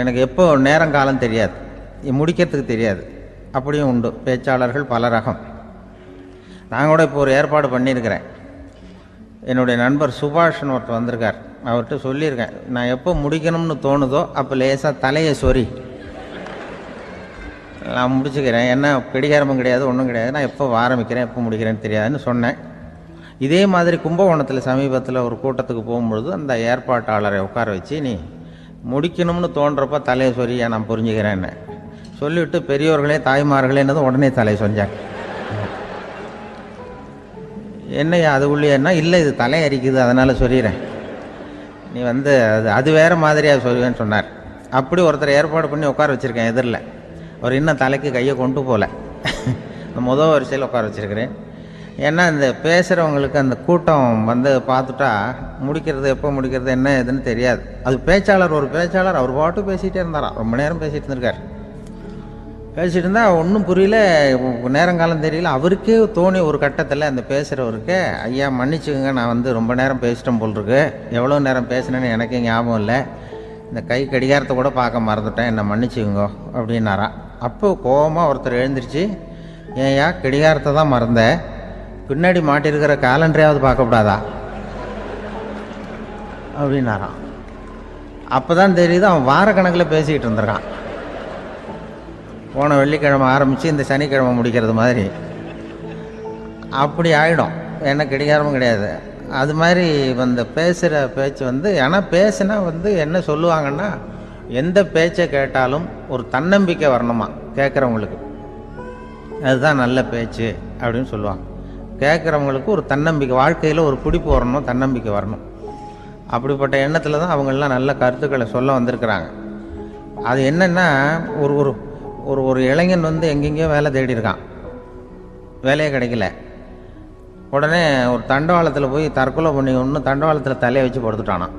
எனக்கு எப்போ நேரங்காலம் தெரியாது, முடிக்கிறதுக்கு தெரியாது. அப்படியும் உண்டு பேச்சாளர்கள் பல ரகம். நான் கூட இப்போ ஒரு ஏற்பாடு பண்ணியிருக்கிறேன். என்னுடைய நண்பர் சுபாஷ்னு ஒருத்தர் வந்திருக்கார். அவர்கிட்ட சொல்லியிருக்கேன், நான் எப்போ முடிக்கணும்னு தோணுதோ அப்போ லேசாக தலையை சொறி நான் முடிச்சுக்கிறேன். என்ன கடிகாரமும் கிடையாது, ஒன்றும் கிடையாது. நான் எப்போ ஆரம்பிக்கிறேன் எப்போ முடிக்கிறேன்னு தெரியாதுன்னு சொன்னேன். இதே மாதிரி கும்பகோணத்தில் சமீபத்தில் ஒரு கூட்டத்துக்கு போகும்பொழுது அந்த ஏற்பாட்டாளரை உட்கார வச்சு, நீ முடிக்கணும்னு தோன்றப்ப தலையை சொரியா நான் புரிஞ்சுக்கிறேன்னு சொல்லிவிட்டு, பெரியோர்களே தாய்மார்களேன்னதும் உடனே தலையை சொரிஞ்சாங்க. என்னையா அதுக்குள்ளே என்ன இல்லை, இது தலை அரிக்குது அதனால் சொல்லிடுறேன், நீ அது வேறு மாதிரியாக சொல்லுவேன்னு சொன்னார். அப்படி ஒருத்தர் ஏற்பாடு பண்ணி உட்கார வச்சுருக்கேன் எதிரில். அவர் இன்னும் தலைக்கு கையை கொண்டு போகல. முதல் வரிசையில் உட்கார வச்சுருக்கிறேன். ஏன்னா இந்த பேசுகிறவங்களுக்கு அந்த கூட்டம் பார்த்துட்டா முடிக்கிறது எப்போ முடிக்கிறது என்ன ஏதுன்னு தெரியாது. அது பேச்சாளர், ஒரு பேச்சாளர் அவர் பாட்டு பேசிகிட்டே இருந்தாராம். ரொம்ப நேரம் பேசிகிட்டு இருந்திருக்கார். பேசிகிட்டு இருந்தால் ஒன்றும் புரியல, நேரங்காலம் தெரியல. அவருக்கே தோணி ஒரு கட்டத்தில் அந்த பேசுகிறவருக்கு, ஐயா மன்னிச்சுக்கோங்க, நான் ரொம்ப நேரம் பேசிட்டேன் போல் இருக்கு, எவ்வளோ நேரம் பேசினேன்னு எனக்கே ஞாபகம் இல்லை, இந்த கை கடிகாரத்தை கூட பார்க்க மறந்துட்டேன், என்னை மன்னிச்சுக்கோங்க அப்படின்னாராம். அப்போ கோபமாக ஒருத்தர் எழுந்திரிச்சு, ஏன்யா கடிகாரத்தை தான் மறந்த, பின்னாடி மாட்டிருக்கிற காலண்டரையாவது பார்க்கக்கூடாதா அப்படின்னாராம். அப்போ தான் தெரியுது அவன் வாரக்கணக்கில் பேசிக்கிட்டு இருந்திருக்கான். போன வெள்ளிக்கிழமை ஆரம்பித்து இந்த சனிக்கிழமை முடிக்கிறது மாதிரி அப்படி ஆகிடும். ஏன்னா கடிகாரமும் கிடையாது. அது மாதிரி பேசுகிற பேச்சு ஆனால் பேசுனா என்ன சொல்லுவாங்கன்னா, எந்த பேச்சை கேட்டாலும் ஒரு தன்னம்பிக்கை வரணுமா கேட்குறவங்களுக்கு, அதுதான் நல்ல பேச்சு அப்படின்னு சொல்லுவாங்க. கேட்குறவங்களுக்கு ஒரு தன்னம்பிக்கை, வாழ்க்கையில் ஒரு பிடிப்பு வரணும், தன்னம்பிக்கை வரணும். அப்படிப்பட்ட எண்ணத்தில் தான் அவங்கெல்லாம் நல்ல கருத்துக்களை சொல்ல வந்திருக்கிறாங்க. அது என்னென்னா, ஒரு ஒரு ஒரு இளைஞன் எங்கெங்கேயோ வேலை தேடி இருக்கான், வேலையே கிடைக்கல. உடனே ஒரு தண்டவாளத்தில் போய் தற்கொலை பண்ணி தண்டவாளத்தில் தலையை வச்சு படுத்துட்டானான்.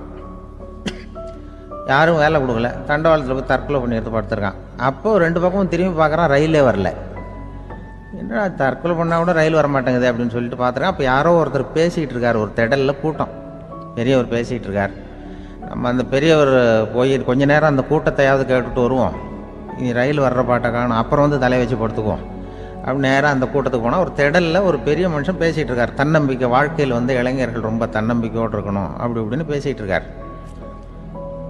யாரும் வேலை கொடுக்கல, தண்டவாளத்தில் போய் தற்கொலை பண்ணி எடுத்து படுத்துருக்கான். அப்போது ரெண்டு பக்கமும் திரும்பி பார்க்குறான், ரயிலே வரல. என்ன தற்கொலை பண்ணால் கூட ரயில் வர மாட்டேங்குது அப்படின்னு சொல்லிட்டு பார்த்துருக்கேன். அப்போ யாரோ ஒருத்தர் பேசிகிட்டு இருக்கார், ஒரு திடலில் கூட்டம், பெரியவர் பேசிகிட்டு இருக்கார். நம்ம அந்த பெரியவர் போய் கொஞ்ச நேரம் அந்த கூட்டத்தையாவது கேட்டுட்டு வருவோம், நீ ரயில் வர்ற பாட்டை காணும், அப்புறம் தலையை வச்சு படுத்துக்குவோம் அப்படி நேராக அந்த கூட்டத்துக்கு போனால் ஒரு திடலில் ஒரு பெரிய மனுஷன் பேசிகிட்டு இருக்கார். தன்னம்பிக்கை, வாழ்க்கையில் இளைஞர்கள் ரொம்ப தன்னம்பிக்கையோடு இருக்கணும் அப்படி இப்படின்னு பேசிகிட்டு இருக்கார்.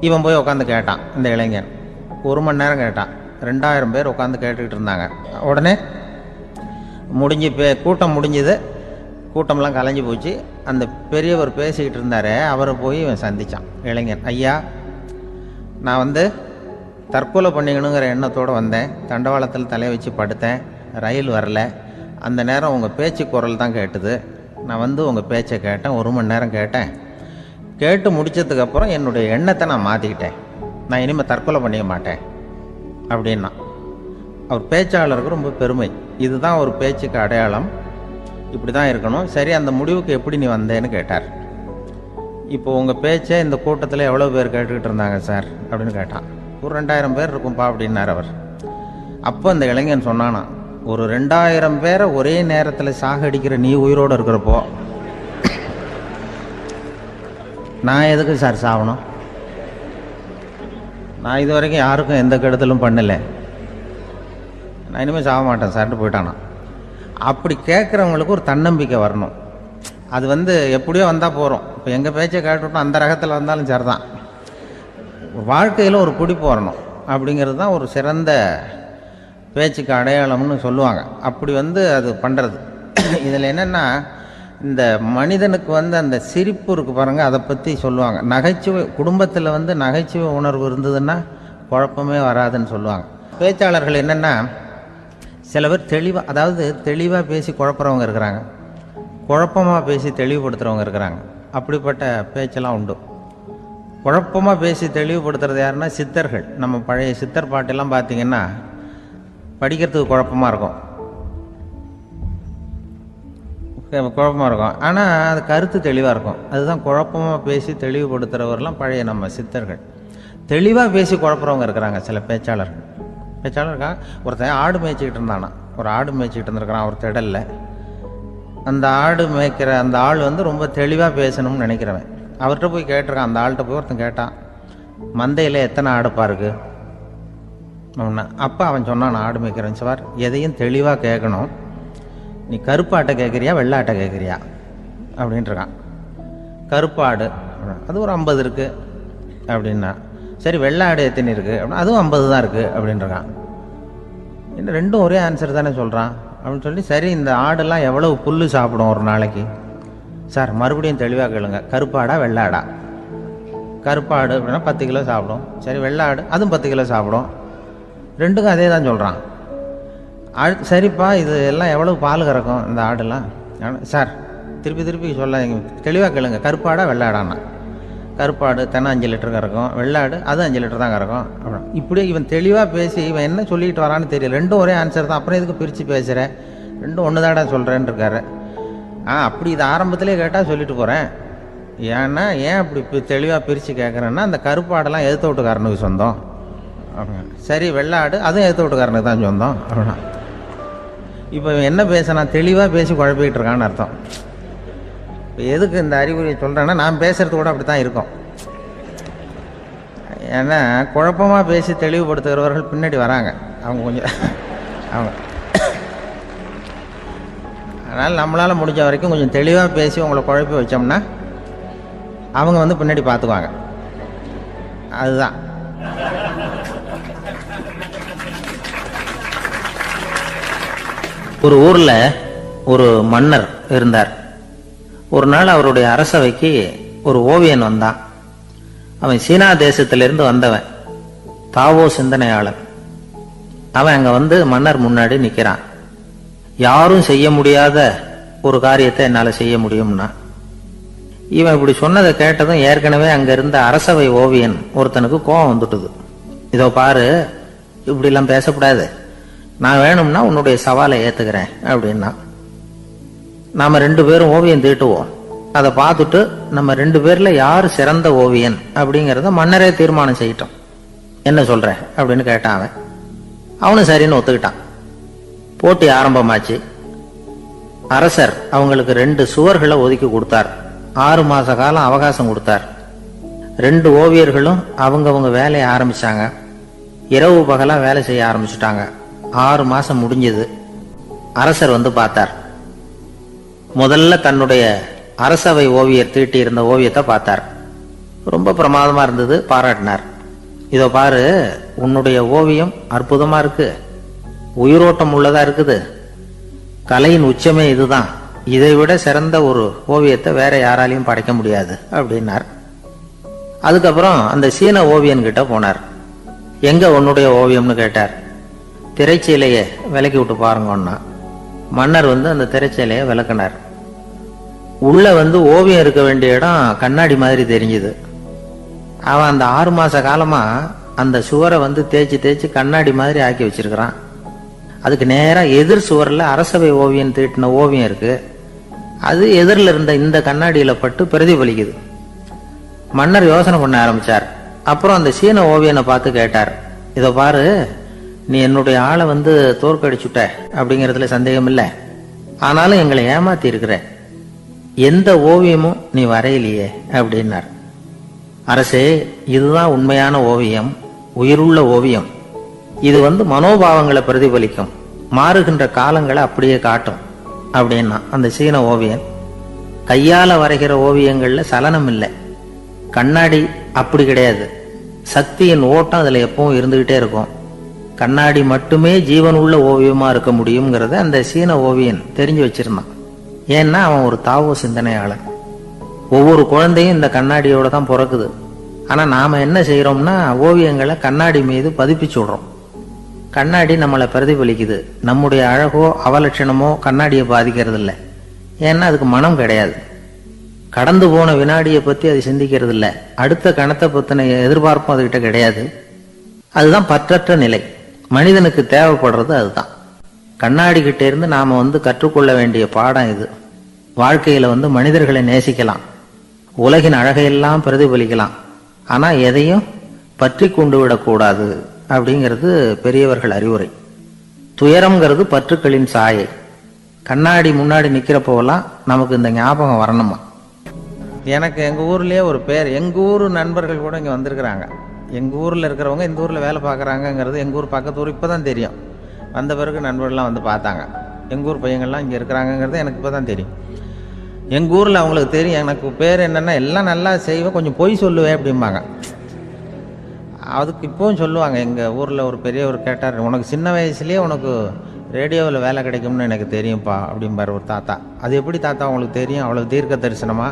இவன் போய் உட்காந்து கேட்டான். இந்த இளைஞன் 1 மணி நேரம் கேட்டான். 2000 பேர் உட்காந்து கேட்டுக்கிட்டு இருந்தாங்க. உடனே கூட்டம் முடிஞ்சுது, கூட்டம்லாம் கலைஞ்சி போச்சு. அந்த பெரியவர் பேசிக்கிட்டு இருந்தாரே அவரை போய் இவன் சந்தித்தான். இளைஞன், ஐயா நான் தற்கொலை பண்ணிக்கணுங்கிற எண்ணத்தோடு வந்தேன், தண்டவாளத்தில் தலையை வச்சு படுத்தேன், ரயில் வரல, அந்த நேரம் உங்கள் பேச்சு குரல் தான் கேட்டுது, நான் உங்கள் பேச்சை கேட்டேன், 1 மணி நேரம் கேட்டேன், கேட்டு முடித்ததுக்கப்புறம் என்னுடைய எண்ணத்தை நான் மாற்றிக்கிட்டேன், நான் இனிமேல் தற்கொலை பண்ணிக்க மாட்டேன் அப்படின்னா. அவர் பேச்சாளருக்கு ரொம்ப பெருமை, இதுதான் ஒரு பேச்சுக்கு அடையாளம், இப்படி தான் இருக்கணும். சரி, அந்த முடிவுக்கு எப்படி நீ வந்தேன்னு கேட்டார். இப்போ உங்கள் பேச்சை இந்த கூட்டத்தில் எவ்வளோ பேர் கேட்டுக்கிட்டு இருந்தாங்க சார் அப்படின்னு கேட்டான். ஒரு 2000 பேர் இருக்கும்பா அப்படின்னார் அவர். அப்போ அந்த இளைஞன் சொன்னானா, ஒரு 2000 பேரை ஒரே நேரத்தில் சாகடிக்கிற நீ உயிரோடு இருக்கிறப்போ நான் எதுக்கு சார் சாகணும்? நான் இது வரைக்கும் யாருக்கும் எந்த கெடுதலும் பண்ணலை, நான் இனிமேல் சாக மாட்டேன் சார்ட்டு போயிட்டானா. அப்படி கேட்குறவங்களுக்கு ஒரு தன்னம்பிக்கை வரணும். அது எப்படியோ வந்தால் போகிறோம். இப்போ எங்கள் பேச்சை கேட்டுவிட்டோம், அந்த ரகத்தில் வந்தாலும் சரிதான். வாழ்க்கையில் ஒரு பிடிப்பு வரணும் அப்படிங்கிறது தான் ஒரு சிறந்த பேச்சுக்கு அடையாளம்னு சொல்லுவாங்க. அப்படி அது பண்ணுறது. இதில் என்னென்னா, இந்த மனிதனுக்கு அந்த சிரிப்பு இருக்குது பாருங்கள், அதை பற்றி சொல்லுவாங்க. நகைச்சுவை, குடும்பத்தில் நகைச்சுவை உணர்வு இருந்ததுன்னா குழப்பமே வராதுன்னு சொல்லுவாங்க. பேச்சாளர்கள் என்னென்னா, சில பேர் தெளிவாக, அதாவது தெளிவாக பேசி குழப்புறவங்க இருக்கிறாங்க, குழப்பமாக பேசி தெளிவுபடுத்துகிறவங்க இருக்கிறாங்க. அப்படிப்பட்ட பேச்செல்லாம் உண்டு. குழப்பமாக பேசி தெளிவுபடுத்துறது யாருன்னா சித்தர்கள். நம்ம பழைய சித்தர் பாட்டெல்லாம் பார்த்திங்கன்னா படிக்கிறதுக்கு குழப்பமாக இருக்கும், ஆனால் அது கருத்து தெளிவாக இருக்கும். அதுதான் குழப்பமாக பேசி தெளிவுபடுத்துகிறவரெலாம் பழைய நம்ம சித்தர்கள். தெளிவாக பேசி குழப்புறவங்க இருக்கிறாங்க சில பேச்சாளர்கள். ஒருத்தன் ஆடு மேய்ச்சிக்கிட்டு இருந்தானா, ஒரு ஆடு மேய்ச்சிக்கிட்டு இருந்திருக்கிறான் ஒரு திடலில். அந்த ஆடு மேய்க்கிற அந்த ஆள் ரொம்ப தெளிவாக பேசணும்னு நினைக்கிறவன். அவர்கிட்ட போய் கேட்டிருக்கான், அந்த ஆள்கிட்ட போய் ஒருத்தன் கேட்டான், மந்தையில் எத்தனை ஆடுப்பா இருக்கு அப்படின்னா. அப்போ அவன் சொன்னான், ஆடு மேய்க்கிறவன் சார், எதையும் தெளிவாக கேட்கணும், நீ கருப்பாட்டை கேட்குறியா வெள்ளாட்டை கேட்குறியா அப்படின்ட்டுருக்கான். கருப்பாடு அது ஒரு 50 இருக்குது அப்படின்னா, சரி வெள்ளாடு எத்தனை இருக்குது அப்படின்னா அதுவும் 50 தான் இருக்குது அப்படின்ட்டுருக்கான். இன்னும் ரெண்டும் ஒரே ஆன்சர் தானே சொல்கிறான் அப்படின்னு சொல்லி, சரி இந்த ஆடெல்லாம் எவ்வளவு புல் சாப்பிடும் ஒரு நாளைக்கு? சார் மறுபடியும் தெளிவாக கேளுங்க, கருப்பாடா வெள்ளாடா? கருப்பாடு அப்படின்னா 10 கிலோ சாப்பிடும். சரி வெள்ளாடு அதுவும் 10 கிலோ சாப்பிடும். ரெண்டுக்கும் அதே தான் சொல்கிறான். சரிப்பா இது எல்லாம் எவ்வளவு பால் கறக்கும் இந்த ஆடெல்லாம்? சார் திருப்பி சொல்ல தெளிவாக கேளுங்க, கருப்பாடா வெள்ளாடான்னா? கருப்பாடு தினம் 5 லிட்டர் கறக்கும், வெள்ளாடு அது 5 லிட்டர் தான் கறக்கும். அப்புறம் இப்படியே இவன் தெளிவாக பேசி இவன் என்ன சொல்லிட்டு வரான்னு தெரியல. ரெண்டும் ஒரே ஆன்சர் தான், அப்புறம் எதுக்கு பிரித்து பேசுகிறேன், ரெண்டும் ஒன்று தாடா சொல்கிறேன்னு இருக்காரு. அப்படி இது ஆரம்பத்திலே கேட்டால் சொல்லிட்டு போகிறேன். ஏன்னா ஏன் அப்படி தெளிவாக பிரித்து கேட்குறேன்னா, அந்த கருப்பாடெல்லாம் எதிர்த்த வீட்டுக்காரனுக்கு சொந்தம் அப்படின்னா, சரி வெள்ளாடு அதுவும் எதிர்த்த வீட்டுக்காரனுக்கு தான் சொந்தம் அப்படின்னா. இப்போ என்ன பேச நான் தெளிவாக பேசி குழப்பிக்கிட்டு இருக்கான்னு அர்த்தம். இப்போ எதுக்கு இந்த அறிகுறியை சொல்கிறேன்னா, நான் பேசுகிறது கூட அப்படி தான் இருக்கும். ஏன்னா குழப்பமாக பேசி தெளிவுபடுத்துகிறவர்கள் பின்னாடி வராங்க, அவங்க கொஞ்சம் அவங்க. அதனால் நம்மளால் முடிஞ்ச வரைக்கும் கொஞ்சம் தெளிவாக பேசி உங்களை குழப்பி வச்சோம்னா அவங்க வந்து பின்னாடி பார்த்துக்குவாங்க. அதுதான். ஒரு ஊர்ல ஒரு மன்னர் இருந்தார். ஒரு நாள் அவருடைய அரசவைக்கு ஒரு ஓவியன் வந்தான். அவன் சீனா தேசத்திலிருந்து வந்தவன், தாவோ சிந்தனையாளன். அவன் அங்க வந்து மன்னர் முன்னாடி நிக்கிறான். யாரும் செய்ய முடியாத ஒரு காரியத்தை என்னால செய்ய முடியும்னா. இவன் இப்படி சொன்னதை கேட்டதும் ஏற்கனவே அங்க இருந்த அரசவை ஓவியன் ஒருத்தனுக்கு கோபம் வந்துட்டுது. இதோ பாரு, இப்படி எல்லாம் பேசக்கூடாது, நான் வேணும்னா உன்னுடைய சவாலை ஏத்துக்கிறேன் அப்படின்னா. நாம 2 பேரும் ஓவியம் தீட்டுவோம், அதை பார்த்துட்டு நம்ம 2 பேர்ல யார் சிறந்த ஓவியன் அப்படிங்கிறத மன்னரே தீர்மானம் செய்யட்டும், என்ன சொல்ற அப்படின்னு கேட்டான். அவனும் சரின்னு ஒத்துக்கிட்டான். போட்டி ஆரம்பமாச்சு. அரசர் அவங்களுக்கு 2 சுவர்களை ஒதுக்கி கொடுத்தார். 6 மாச காலம் அவகாசம் கொடுத்தார். 2 ஓவியர்களும் அவங்கவங்க வேலையை ஆரம்பிச்சாங்க. இரவு பகலா வேலை செய்ய ஆரம்பிச்சுட்டாங்க. 6 மாசம் முடிஞ்சது. அரசர் வந்து பார்த்தார். முதல்ல தன்னுடைய அரசவை ஓவியர் தீட்டி இருந்த ஓவியத்தை பார்த்தார். ரொம்ப பிரமாதமா இருந்தது, பாராட்டினார். இதோ பாரு, உன்னுடைய ஓவியம் அற்புதமா இருக்கு, உயிரோட்டம் உள்ளதா இருக்குது, கலையின் உச்சமே இதுதான், இதை விட சிறந்த ஒரு ஓவியத்தை வேற யாராலையும் படைக்க முடியாது அப்படின்னார். அதுக்கப்புறம் அந்த சீன ஓவியன் கிட்ட போனார். எங்க உன்னுடைய ஓவியம்னு கேட்டார். திரைச்சீலையை விலக்கி விட்டு பாருங்கன்னா. மன்னர் வந்து அந்த திரைச்சீலையை விளக்குனார். உள்ள வந்து ஓவியம் இருக்க வேண்டிய இடம் கண்ணாடி மாதிரி தெரிஞ்சுது. அவன் அந்த 6 மாச காலமா அந்த சுவரை வந்து தேய்ச்சி கண்ணாடி மாதிரி ஆக்கி வச்சிருக்கிறான். அதுக்கு நேரா எதிர் சுவரில் அரசவை ஓவியன் தீட்டின ஓவியம் இருக்கு. அது எதிரில் இருந்த இந்த கண்ணாடியில பட்டு பிரதிபலிக்குது. மன்னர் யோசனை பண்ண ஆரம்பிச்சார். அப்புறம் அந்த சீன ஓவியனை பார்த்து கேட்டார், இதோ பாரு, நீ என்னுடைய ஆளை வந்து தோற்கடிச்சுட்ட அப்படிங்கிறதுல சந்தேகம் இல்லை, ஆனாலும் எங்களை ஏமாத்தி இருக்கிற, எந்த ஓவியமும் நீ வரையிலையே அப்படின்னார். அரசே, இதுதான் உண்மையான ஓவியம், உயிருள்ள ஓவியம். இது வந்து மனோபாவங்களை பிரதிபலிக்கும், மாறுகின்ற காலங்களை அப்படியே காட்டும் அப்படின்னா அந்த சீன ஓவியன். கையால வரைகிற ஓவியங்கள்ல சலனம் இல்லை, கண்ணாடி அப்படி கிடையாது, சக்தியின் ஓட்டம் அதுல எப்பவும் இருந்துகிட்டே இருக்கும், கண்ணாடி மட்டுமே ஜீவன் உள்ள ஓவியமா இருக்க முடியுங்கிறத அந்த சீன ஓவியன் தெரிஞ்சு வச்சிருந்தான். ஏன்னா அவன் ஒரு தாவோ சிந்தனையாளன். ஒவ்வொரு குழந்தையும் இந்த கண்ணாடியோட தான் பிறக்குது. ஆனா நாம என்ன செய்யறோம்னா, ஓவியங்களை கண்ணாடி மீது பதிப்பிச்சு விடுறோம். கண்ணாடி நம்மளை பிரதிபலிக்குது. நம்முடைய அழகோ அவலட்சணமோ கண்ணாடியை பாதிக்கிறது இல்லை. ஏன்னா அதுக்கு மனம் கிடையாது. கடந்து போன வினாடியை பத்தி அது சிந்திக்கிறது இல்லை. அடுத்த கணத்தை பத்தின எதிர்பார்ப்பும் அதுகிட்ட கிடையாது. அதுதான் பற்றற்ற நிலை. மனிதனுக்கு தேவைப்படுறது அதுதான். கண்ணாடி கிட்ட இருந்து நாம வந்து கற்றுக்கொள்ள வேண்டிய பாடம் இது. வாழ்க்கையில வந்து மனிதர்களை நேசிக்கலாம், உலகின் அழகையெல்லாம் பிரதிபலிக்கலாம், ஆனா எதையும் பற்றி கொண்டு விடக்கூடாது அப்படிங்கிறது பெரியவர்கள் அறிவுரை. துயரம்ங்கிறது பற்றுக்களின் சாயை. கண்ணாடி முன்னாடி நிக்கிறப்போலாம் நமக்கு இந்த ஞாபகம் வரணுமா. எனக்கு எங்க ஊர்லயே ஒரு பேர், எங்க ஊர் நண்பர்கள் கூட இங்க வந்திருக்கிறாங்க. எங்க ஊர்ல இருக்கிறவங்க இந்த ஊர்ல வேலை பார்க்கறாங்கிறது எங்க ஊர் பக்கத்து ஊர் இப்பதான் தெரியும். வந்த பிறகு நண்பர்கள்லாம் வந்து பார்த்தாங்க. எங்கள் ஊர் பையங்கள்லாம் இங்கே இருக்கிறாங்கங்கிறது எனக்கு இப்போ தான் தெரியும். எங்கள் ஊரில் அவங்களுக்கு தெரியும் எனக்கு பேர் என்னென்னா எல்லாம் நல்லா செய்வேன், கொஞ்சம் பொய் சொல்லுவேன் அப்படிம்பாங்க. அதுக்கு இப்போவும் சொல்லுவாங்க. எங்கள் ஊரில் ஒரு பெரியவர் கேட்டார், உனக்கு சின்ன வயசுலேயே உனக்கு ரேடியோவில் வேலை கிடைக்கும்னு எனக்கு தெரியும்ப்பா அப்படிம்பார் ஒரு தாத்தா. அது எப்படி தாத்தா உங்களுக்கு தெரியும், அவ்வளோ தீர்க்க தரிசனமா?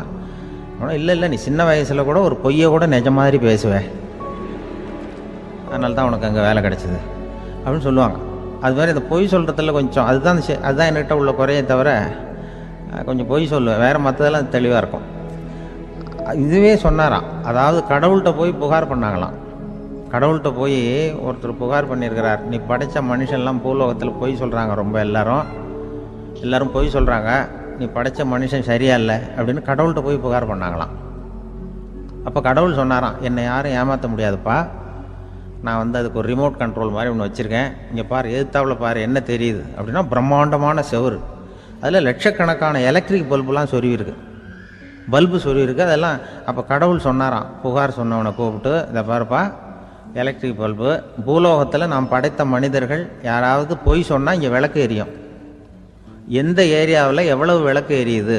ஆனால் இல்லை நீ சின்ன வயசில் கூட ஒரு பொய்யை கூட நிஜ மாதிரி பேசுவேன், அதனால தான் உனக்கு அங்கே வேலை கிடைச்சிது அப்படின்னு சொல்லுவாங்க. அது மாதிரி இந்த பொய் சொல்கிறதுல கொஞ்சம் அதுதான் என்கிட்ட உள்ள குறைய தவிர கொஞ்சம் பொய் சொல்லுவேன், வேறு மற்றதெல்லாம் தெளிவாக இருக்கும். இதுவே சொன்னாராம், அதாவது கடவுள்கிட்ட போய் புகார் பண்ணாங்களாம். கடவுள்கிட்ட போய் ஒருத்தர் புகார் பண்ணியிருக்கிறார், நீ படைத்த மனுஷன்லாம் பூலோகத்தில் பொய் சொல்கிறாங்க, ரொம்ப எல்லாரும் பொய் சொல்கிறாங்க, நீ படைத்த மனுஷன் சரியா இல்லை அப்படின்னு கடவுள்கிட்ட போய் புகார் பண்ணாங்களாம். அப்போ கடவுள் சொன்னாராம், என்னை யாரும் ஏமாற்ற முடியாதுப்பா, நான் வந்து அதுக்கு ஒரு ரிமோட் கண்ட்ரோல் மாதிரி ஒன்று வச்சுருக்கேன், இங்கே பாரு, எதிர்த்தாவில் பாரு என்ன தெரியுது அப்படின்னா பிரம்மாண்டமான செவுரு, அதில் லட்சக்கணக்கான எலக்ட்ரிக் பல்புலாம் சொருவிருக்கு, அதெல்லாம். அப்போ கடவுள் சொன்னாராம், புகார் சொன்னவனை கூப்பிட்டு, இதை பாருப்பா, எலக்ட்ரிக் பல்பு, பூலோகத்தில் நாம் படைத்த மனிதர்கள் யாராவது பொய் சொன்னால் இங்கே விளக்கு எரியும், எந்த ஏரியாவில் எவ்வளவு விளக்கு எரியுது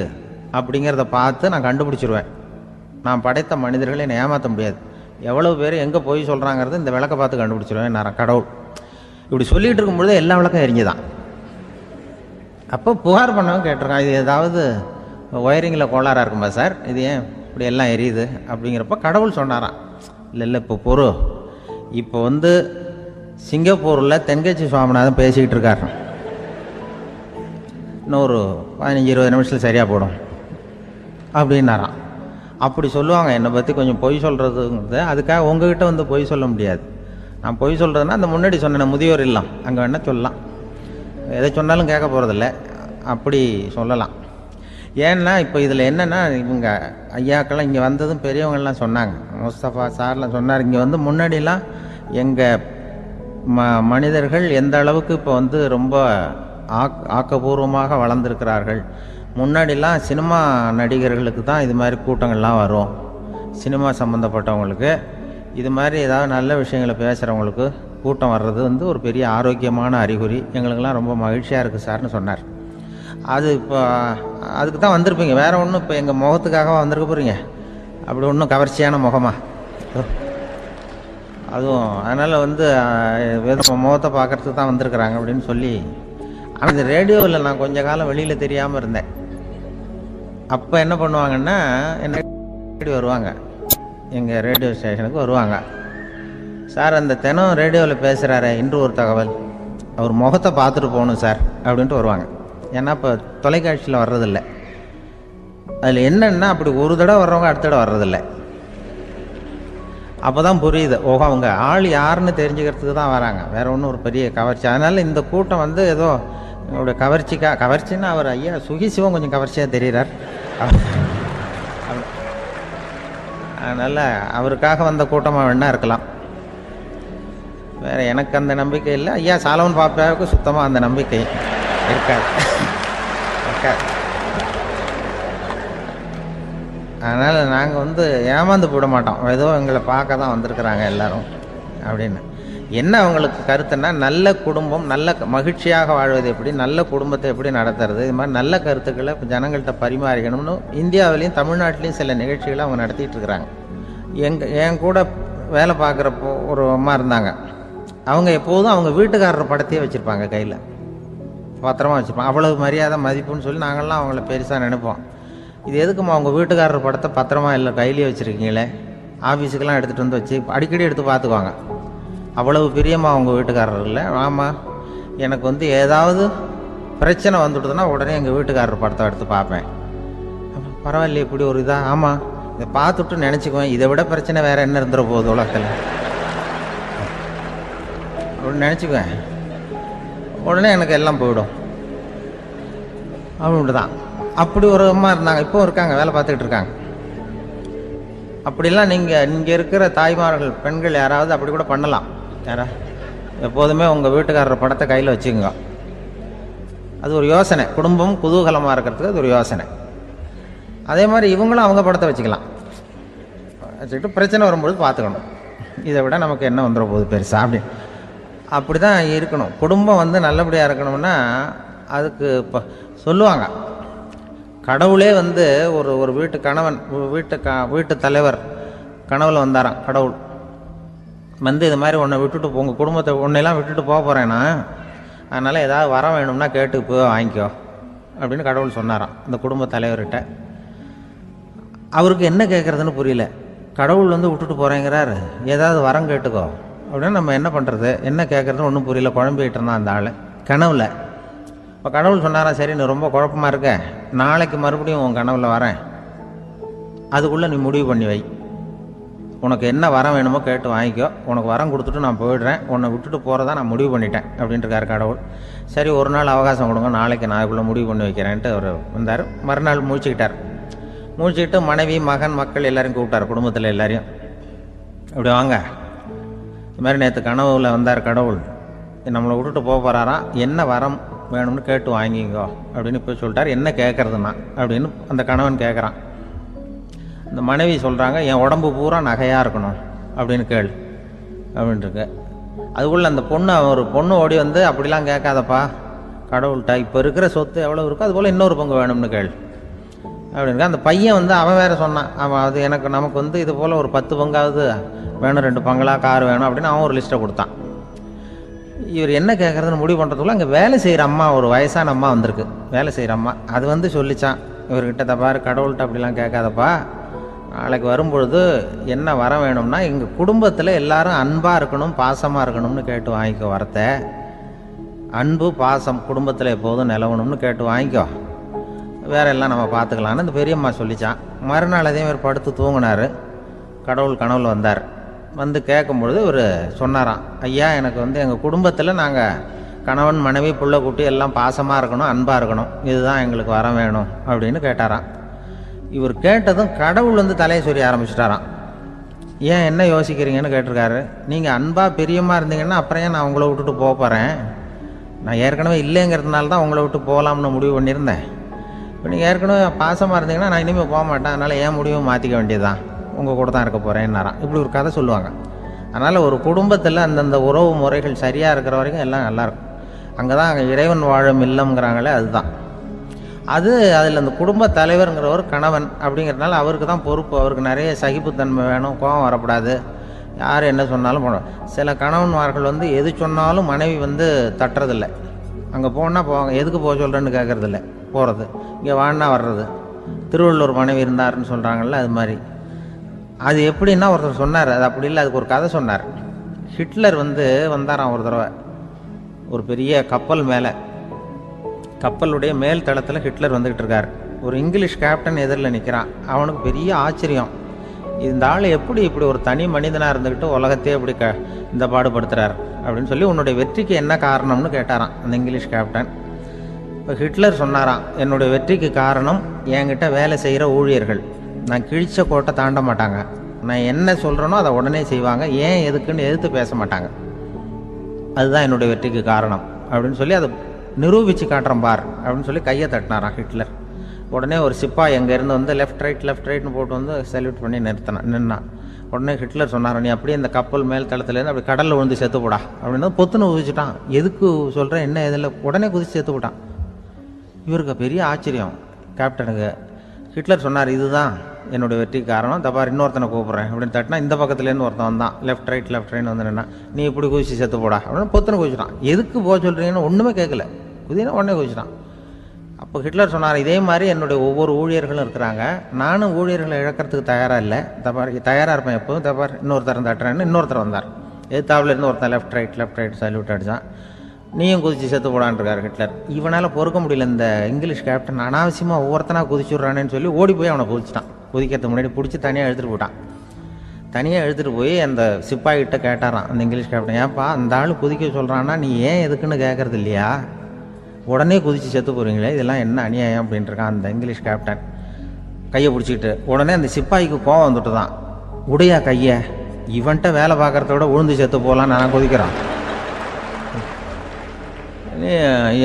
அப்படிங்கிறத பார்த்து நான் கண்டுபிடிச்சிருவேன், நான் படைத்த மனிதர்களை என்னை ஏமாற்ற முடியாது, எவ்வளவு பேர் எங்கே பொய் சொல்கிறாங்கிறது இந்த விளக்கை பார்த்து கண்டுபிடிச்சிருவேன் நான் கடவுள். இப்படி சொல்லிகிட்டு இருக்கும்பொழுது எல்லா விளக்கம் எரிஞ்சுதான். அப்போ புகார் பண்ணவங்க கேட்டிருக்கான், இது ஏதாவது ஒயரிங்கில் கோளாறாக இருக்குமா சார், இது ஏன் இப்படி எல்லாம் எரியுது அப்படிங்கிறப்ப கடவுள் சொன்னாராம், இல்லை இப்போ இப்போ வந்து சிங்கப்பூரில் தென்கட்சி சுவாமிநாதன் பேசிக்கிட்டு இருக்கார், இன்னும் ஒரு 15-20 நிமிஷத்தில் சரியாக போடும் அப்படின்னாராம். அப்படி சொல்லுவாங்க என்னை பற்றி கொஞ்சம் பொய் சொல்கிறதுங்கிறது. அதுக்காக உங்ககிட்ட வந்து பொய் சொல்ல முடியாது. நான் பொய் சொல்கிறதுனா அந்த முன்னாடி சொன்னேன் முதியோர் இல்லம், அங்கே வேணால் சொல்லலாம், எதை சொன்னாலும் கேட்க போகிறதில்ல, அப்படி சொல்லலாம். ஏன்னா இப்போ இதில் என்னென்னா, இவங்க ஐயாக்கெல்லாம் இங்கே வந்ததும் பெரியவங்கள்லாம் சொன்னாங்க, முஸ்தபா சார்லாம் சொன்னார், இங்கே வந்து முன்னாடிலாம் எங்கள் மனிதர்கள் எந்த அளவுக்கு இப்போ வந்து ரொம்ப ஆக்கப்பூர்வமாக வளர்ந்துருக்கிறார்கள். முன்னாடிலாம் சினிமா நடிகர்களுக்கு தான் இது மாதிரி கூட்டங்கள்லாம் வரும், சினிமா சம்மந்தப்பட்டவங்களுக்கு இது மாதிரி ஏதாவது நல்ல விஷயங்களை பேசுகிறவங்களுக்கு கூட்டம் வர்றது வந்து ஒரு பெரிய ஆரோக்கியமான அறிகுறி, எங்களுக்கெல்லாம் ரொம்ப மகிழ்ச்சியாக இருக்குது சார்னு சொன்னார். அது இப்போ அதுக்கு தான் வந்திருப்பீங்க, வேறு ஒன்றும் இப்போ எங்கள் முகத்துக்காக வந்திருக்க போகிறீங்க, அப்படி ஒன்றும் கவர்ச்சியான முகமா அதுவும், அதனால் வந்து முகத்தை பார்க்குறதுக்கு தான் வந்திருக்கிறாங்க அப்படின்னு சொல்லி. ஆனால் இந்த ரேடியோவில் நான் கொஞ்ச காலம் வெளியில் தெரியாமல் இருந்தேன். அப்போ என்ன பண்ணுவாங்கன்னா, என்ன வருவாங்க எங்கள் ரேடியோ ஸ்டேஷனுக்கு வருவாங்க, சார் அந்த தினம் ரேடியோவில் பேசுகிறாரு இன்று ஒரு தகவல், அவர் முகத்தை பார்த்துட்டு போகணும் சார் அப்படின்ட்டு வருவாங்க. ஏன்னா இப்போ தொலைக்காட்சியில் வர்றதில்லை, அதில் என்னென்னா அப்படி ஒரு தடவை வர்றவங்க அடுத்த தடவை வர்றதில்லை. அப்போ தான் புரியுது, ஓஹோ அவங்க ஆள் யாருன்னு தெரிஞ்சுக்கிறதுக்கு தான் வராங்க, வேறு ஒன்றும் ஒரு பெரிய கவர்ச்சி. அதனால் இந்த கூட்டம் வந்து ஏதோ உங்களுடைய கவர்ச்சின்னா அவர் ஐயா சுகிசிவம் கொஞ்சம் கவர்ச்சியாக தெரிகிறார், அதனால் அவருக்காக வந்த கூட்டமாக வேணா இருக்கலாம், வேறு எனக்கு அந்த நம்பிக்கை இல்லை. ஐயா சாலவன் பாப்பாவுக்கு சுத்தமாக அந்த நம்பிக்கை இருக்காது. அதனால் நாங்கள் வந்து ஏமாந்து போட மாட்டோம், ஏதோ எங்களை பார்க்க தான் வந்திருக்கிறாங்க எல்லாரும் அப்படின்னு. என்ன அவங்களுக்கு கருத்துன்னா, நல்ல குடும்பம் நல்ல மகிழ்ச்சியாக வாழ்வது எப்படி, நல்ல குடும்பத்தை எப்படி நடத்துறது, இது மாதிரி நல்ல கருத்துக்களை ஜனங்கள்கிட்ட பரிமாறிக்கணும்னு இந்தியாவிலையும் தமிழ்நாட்டிலையும் சில நிகழ்ச்சிகளை அவங்க நடத்திட்டு இருக்கிறாங்க. என் கூட வேலை பார்க்குறப்போ ஒரு அம்மா இருந்தாங்க, அவங்க எப்போதும் அவங்க வீட்டுக்காரர் படத்தையே வச்சுருப்பாங்க, கையில் பத்திரமா வச்சுருப்பாங்க, அவ்வளவு மரியாதை மதிப்புன்னு சொல்லி நாங்கள்லாம் அவங்கள பெருசாக நினைப்போம். இது எதுக்குமா அவங்க வீட்டுக்காரர் படத்தை பத்திரமா இல்லை கையிலேயே வச்சுருக்கீங்களே, ஆஃபீஸுக்கெல்லாம் எடுத்துகிட்டு வந்து வச்சு அடிக்கடி எடுத்து பார்த்துக்குவாங்க, அவ்வளவு பிரியமாக அவங்க வீட்டுக்காரர் இல்லை. ஆமாம், எனக்கு வந்து ஏதாவது பிரச்சனை வந்துவிடுதுன்னா உடனே எங்கள் வீட்டுக்காரர் படத்தை எடுத்து பார்ப்பேன். பரவாயில்லையே இப்படி ஒரு இதாக, ஆமாம் இதை பார்த்துட்டு நினச்சிக்குவேன், இதை விட பிரச்சனை வேறு என்ன இருந்துட போகுது உலகத்தில் அப்படின்னு நினச்சிக்குவேன், உடனே எனக்கு எல்லாம் போயிடும் அப்படின்ட்டு தான். அப்படி ஒரு அம்மா இருந்தாங்க, இப்போ இருக்காங்க, வேலை பார்த்துக்கிட்டு இருக்காங்க. அப்படிலாம் நீங்கள் இங்கே இருக்கிற தாய்மார்கள் பெண்கள் யாராவது அப்படி கூட பண்ணலாம். யாரா எப்போதுமே உங்கள் வீட்டுக்காரர் படத்தை கையில் வச்சுக்கோங்க, அது ஒரு யோசனை, குடும்பம் குதூகலமாக இருக்கிறதுக்கு அது ஒரு யோசனை. அதே மாதிரி இவங்களும் அவங்க படத்தை வச்சுக்கலாம், வச்சுக்கிட்டு பிரச்சனை வரும்பொழுது பார்த்துக்கணும், இதை விட நமக்கு என்ன வந்துட போகுது பெருசா அப்படி தான் இருக்கணும். குடும்பம் வந்து நல்லபடியாக இருக்கணும்னா அதுக்கு இப்போ சொல்லுவாங்க, கடவுளே வந்து ஒரு வீட்டு கணவன் வீட்டு தலைவர் கனவுல வந்தாராம். கடவுள் வந்து இது மாதிரி உன்னை விட்டுட்டு உங்கள் குடும்பத்தை உன்னையெல்லாம் விட்டுட்டு போக போகிறேன்னா, அதனால் ஏதாவது வரம் வேணும்னா கேட்டு போய் வாங்கிக்கோ அப்படின்னு கடவுள் சொன்னாராம் இந்த குடும்ப தலைவர்கிட்ட. அவருக்கு என்ன கேட்குறதுன்னு புரியல. கடவுள் வந்து விட்டுட்டு போகிறேங்கிறாரு, ஏதாவது வரம் கேட்டுக்கோ அப்படின்னு நம்ம என்ன பண்ணுறது, என்ன கேட்குறதுன்னு ஒன்றும் புரியல. குழம்பிக்கிட்டு இருந்தான் அந்த ஆள் கனவுல. இப்போ கடவுள் சொன்னாராம், சரி நீ ரொம்ப குழப்பமாக இருக்க, நாளைக்கு மறுபடியும் உன் கனவுல வரேன், அதுக்குள்ளே நீ முடிவு பண்ணி வை, உனக்கு என்ன வரம் வேணுமோ கேட்டு வாங்கிக்கோ, உனக்கு வரம் கொடுத்துட்டு நான் போயிடுறேன், உன்னை விட்டுட்டு போகிறதா நான் முடிவு பண்ணிட்டேன் அப்படின்ட்டுருக்காரு கடவுள். சரி ஒரு நாள் அவகாசம் கொடுங்க, நாளைக்கு நான் இதுக்குள்ளே முடிவு பண்ணி வைக்கிறேன்ட்டு அவர் வந்தார். மறுநாள் முழிச்சுக்கிட்டார். முழிச்சுக்கிட்டு மனைவி மகன் மக்கள் எல்லாரையும் கூப்பிட்டார், குடும்பத்தில் எல்லாரையும். அப்படி வாங்க, இது மாதிரி நேற்று கனவுல வந்தார் கடவுள், நம்மளை விட்டுட்டு போக போகிறாராம், என்ன வரம் வேணும்னு கேட்டு வாங்கிக்கோ அப்படின்னு போய் சொல்லிட்டார். என்ன கேட்குறதுன்னா அப்படின்னு அந்த கணவன் கேட்குறான். இந்த மனைவி சொல்கிறாங்க, என் உடம்பு பூரா நகையாக இருக்கணும் அப்படின்னு கேள் அப்படின்ட்டுருக்கு. அதுக்குள்ளே அந்த ஒரு பொண்ணு ஓடி வந்து, அப்படிலாம் கேட்காதப்பா கடவுள்கிட்ட, இப்போ இருக்கிற சொத்து எவ்வளோ இருக்கோ அதுபோல் இன்னொரு பங்கு வேணும்னு கேள் அப்படின்னு. அந்த பையன் வந்து அவன் வேறு சொன்னான், அவன் அது நமக்கு வந்து இது போல் ஒரு 10 பங்காவது வேணும், 2 பங்களா கார் வேணும் அப்படின்னு அவன் ஒரு லிஸ்ட்டை கொடுத்தான். இவர் என்ன கேட்குறதுன்னு முடிவு பண்ணுறதுக்குள்ள அங்கே வேலை செய்கிற அம்மா, ஒரு வயசான அம்மா வந்திருக்கு, வேலை செய்கிற அம்மா. அது வந்து சொல்லிச்சான் இவர்கிட்ட, தப்பாரு கடவுள்கிட்ட அப்படிலாம் கேட்காதப்பா, நாளைக்கு வரும்பொழுது என்ன வர வேணும்னா எங்கள் குடும்பத்தில் எல்லாரும் அன்பாக இருக்கணும் பாசமாக இருக்கணும்னு கேட்டு வாங்கிக்கோ வரத்தை, அன்பு பாசம் குடும்பத்தில் எப்போதும் நிலவணும்னு கேட்டு வாங்கிக்கோ, வேற எல்லாம் நம்ம பார்த்துக்கலான்னு இந்த பெரியம்மா சொல்லிச்சான். மறுநாள் அதே மாதிரி படுத்து தூங்கினார். கடவுள் கனவுல வந்தார். வந்து கேட்கும்பொழுது இவர் சொன்னாராம், ஐயா எனக்கு வந்து எங்கள் குடும்பத்தில் நாங்கள் கணவன் மனைவி புள்ள குட்டி எல்லாம் பாசமாக இருக்கணும் அன்பாக இருக்கணும், இதுதான் எங்களுக்கு வர வேணும் அப்படின்னு கேட்டாராம். இவர் கேட்டதும் கடவுள் வந்து தலையை சொரிய ஆரம்பிச்சிட்டாராம். ஏன் என்ன யோசிக்கிறீங்கன்னு கேட்டிருக்காரு. நீங்கள் அன்பாக பிரியமாக இருந்தீங்கன்னா அப்புறம் ஏன் நான் உங்களை விட்டுட்டு போக போகிறேன், நான் ஏற்கனவே இல்லைங்கிறதுனால தான் உங்களை விட்டு போகலாம்னு முடிவு பண்ணியிருந்தேன். இப்போ நீங்கள் ஏற்கனவே பாசமாக இருந்தீங்கன்னா நான் இனிமேல் போக மாட்டேன், அதனால் ஏன் முடிவு மாற்றிக்க வேண்டியதுதான், உங்கள் கூட தான் இருக்க போகிறேன்னாராம். இப்படி ஒரு கதை சொல்லுவாங்க. அதனால் ஒரு குடும்பத்தில் அந்தந்த உறவு முறைகள் சரியாக இருக்கிற வரைக்கும் எல்லாம் நல்லாயிருக்கும். அங்கே தான் அங்கே இறைவன் வாழும் இல்லம்ங்கிறாங்களே, அதுதான் அது. அதில் அந்த குடும்ப தலைவருங்கிறவர் கணவன் அப்படிங்கிறதுனால அவருக்கு தான் பொறுப்பு. அவருக்கு நிறைய சகிப்புத்தன்மை வேணும், கோபம் வரக்கூடாது, யார் என்ன சொன்னாலும் போகணும். சில கணவன்மார்கள் வந்து எது சொன்னாலும் மனைவி வந்து தட்டுறதில்லை. அங்கே போனால் போவாங்க, எதுக்கு போக சொல்கிறேன்னு கேட்குறதில்ல, போகிறது. இங்கே வான்னா வர்றது. திருவள்ளூர் மனைவி இருந்தாருன்னு சொல்கிறாங்கல்ல, அது மாதிரி. அது எப்படின்னா ஒருத்தர் சொன்னார், அது அப்படி இல்லை, அதுக்கு ஒரு கதை சொன்னார். ஹிட்லர் வந்து வந்தாராம் ஒரு தடவை, ஒரு பெரிய கப்பல் மேலே, கப்பலுடைய மேல் தளத்தில் ஹிட்லர் வந்துக்கிட்டு இருக்கார். ஒரு இங்கிலீஷ் கேப்டன் எதிரில் நிற்கிறான். அவனுக்கு பெரிய ஆச்சரியம், இந்த ஆள் எப்படி இப்படி ஒரு தனி மனிதனாக இருந்துக்கிட்டு உலகத்தையே இப்படி இந்த பாடுபடுத்துகிறார் அப்படின்னு சொல்லி, உன்னுடைய வெற்றிக்கு என்ன காரணம்னு கேட்டாராம் அந்த இங்கிலீஷ் கேப்டன். இப்போ ஹிட்லர் சொன்னாராம், என்னுடைய வெற்றிக்கு காரணம் என்கிட்ட வேலை செய்கிற ஊழியர்கள், நான் கிழிச்ச கோட்டை தாண்ட மாட்டாங்க, நான் என்ன சொல்கிறேனோ அதை உடனே செய்வாங்க, ஏன் எதுக்குன்னு எதிர்த்து பேச மாட்டாங்க, அதுதான் என்னுடைய வெற்றிக்கு காரணம் அப்படின்னு சொல்லி அதை நிரூபித்து காட்டுறேன் பார் அப்படின்னு சொல்லி கையை தட்டினாராம் ஹிட்லர். உடனே ஒரு சிப்பாய் அங்கேருந்து வந்து லெஃப்ட் ரைட்னு போட்டு வந்து சல்யூட் பண்ணி நின்னான். உடனே ஹிட்லர் சொன்னார், நீ அப்படியே இந்த கப்பல் மேல் தளத்துலேருந்து அப்படி கடலில் விழுந்து செத்து போடா அப்படின்னு பொத்துன்னு குதிச்சுட்டான். எதுக்கு சொல்கிறேன் என்ன இதில், உடனே குதிச்சு செத்து போட்டான். இவருக்கு பெரிய ஆச்சரியம் கேப்டனுக்கு. ஹிட்லர் சொன்னார், இதுதான் என்னுடைய வெற்றிக்கு காரணம், தப்பார் இன்னொருத்தனை கூப்பிட்றேன் அப்படின்னு தட்டினா, இந்த பக்கத்துலேருந்து ஒருத்தன் வந்தான், லெஃப்ட் ரைட்னு வந்து நின்னா, நீ இப்படி குதிச்சு செத்து போடா அப்படின்னு பொத்துன்னு குதிச்சுட்டான். எதுக்கு போக சொல்கிறீங்கன்னு ஒன்றுமே கேட்கல, குதினா உடனே குதிச்சுட்டான். அப்போ ஹிட்லர் சொன்னார், இதே மாதிரி என்னுடைய ஒவ்வொரு ஊழியர்களும் இருக்கிறாங்க, நானும் ஊழியர்களை இழக்கிறதுக்கு தயாராக இல்லை, தப்பார் தயாராக இருப்பேன் எப்போதும், தப்பார் இன்னொருத்தரம் தட்டுறேன்னு இன்னொருத்தர் வந்தார். எதிர்த்தாப்புலேருந்து ஒருத்தன் லெஃப்ட் ரைட் சல்யூட் அடித்தான். நீயும் குதிச்சு செத்து போடான்ருக்கார் ஹிட்லர். இவனால் பொறுக்க முடியல, இந்த இங்கிலீஷ் கேப்டன் அனாவசியமாக ஒவ்வொருத்தனாக குதிச்சுட்றானேன்னு சொல்லி ஓடி போய் அவனை குதிச்சிட்டான். குதிக்கிறதுக்கு முன்னாடி பிடிச்சி தனியாக எடுத்துகிட்டு போட்டான். தனியாக எடுத்துகிட்டு போய் அந்த சிப்பாய்கிட்ட கேட்டாரான் அந்த இங்கிலீஷ் கேப்டன், ஏன்ப்பா அந்த ஆள் குதிக்க சொல்கிறான்னா நீ ஏன் எதுக்குன்னு கேட்குறது இல்லையா, உடனே குதித்து செத்து போகிறீங்களே, இதெல்லாம் என்ன அநியாயம் அப்படின்ட்டுருக்கான் அந்த இங்கிலீஷ் கேப்டன் கையை பிடிச்சிக்கிட்டு. உடனே அந்த சிப்பாய்க்கு கோவம் வந்துட்டு தான், உடையா கையை, இவன்ட்ட வேலை பார்க்குறத விட உழுந்து செத்து போகலான்னு நான் குதிக்கிறான்,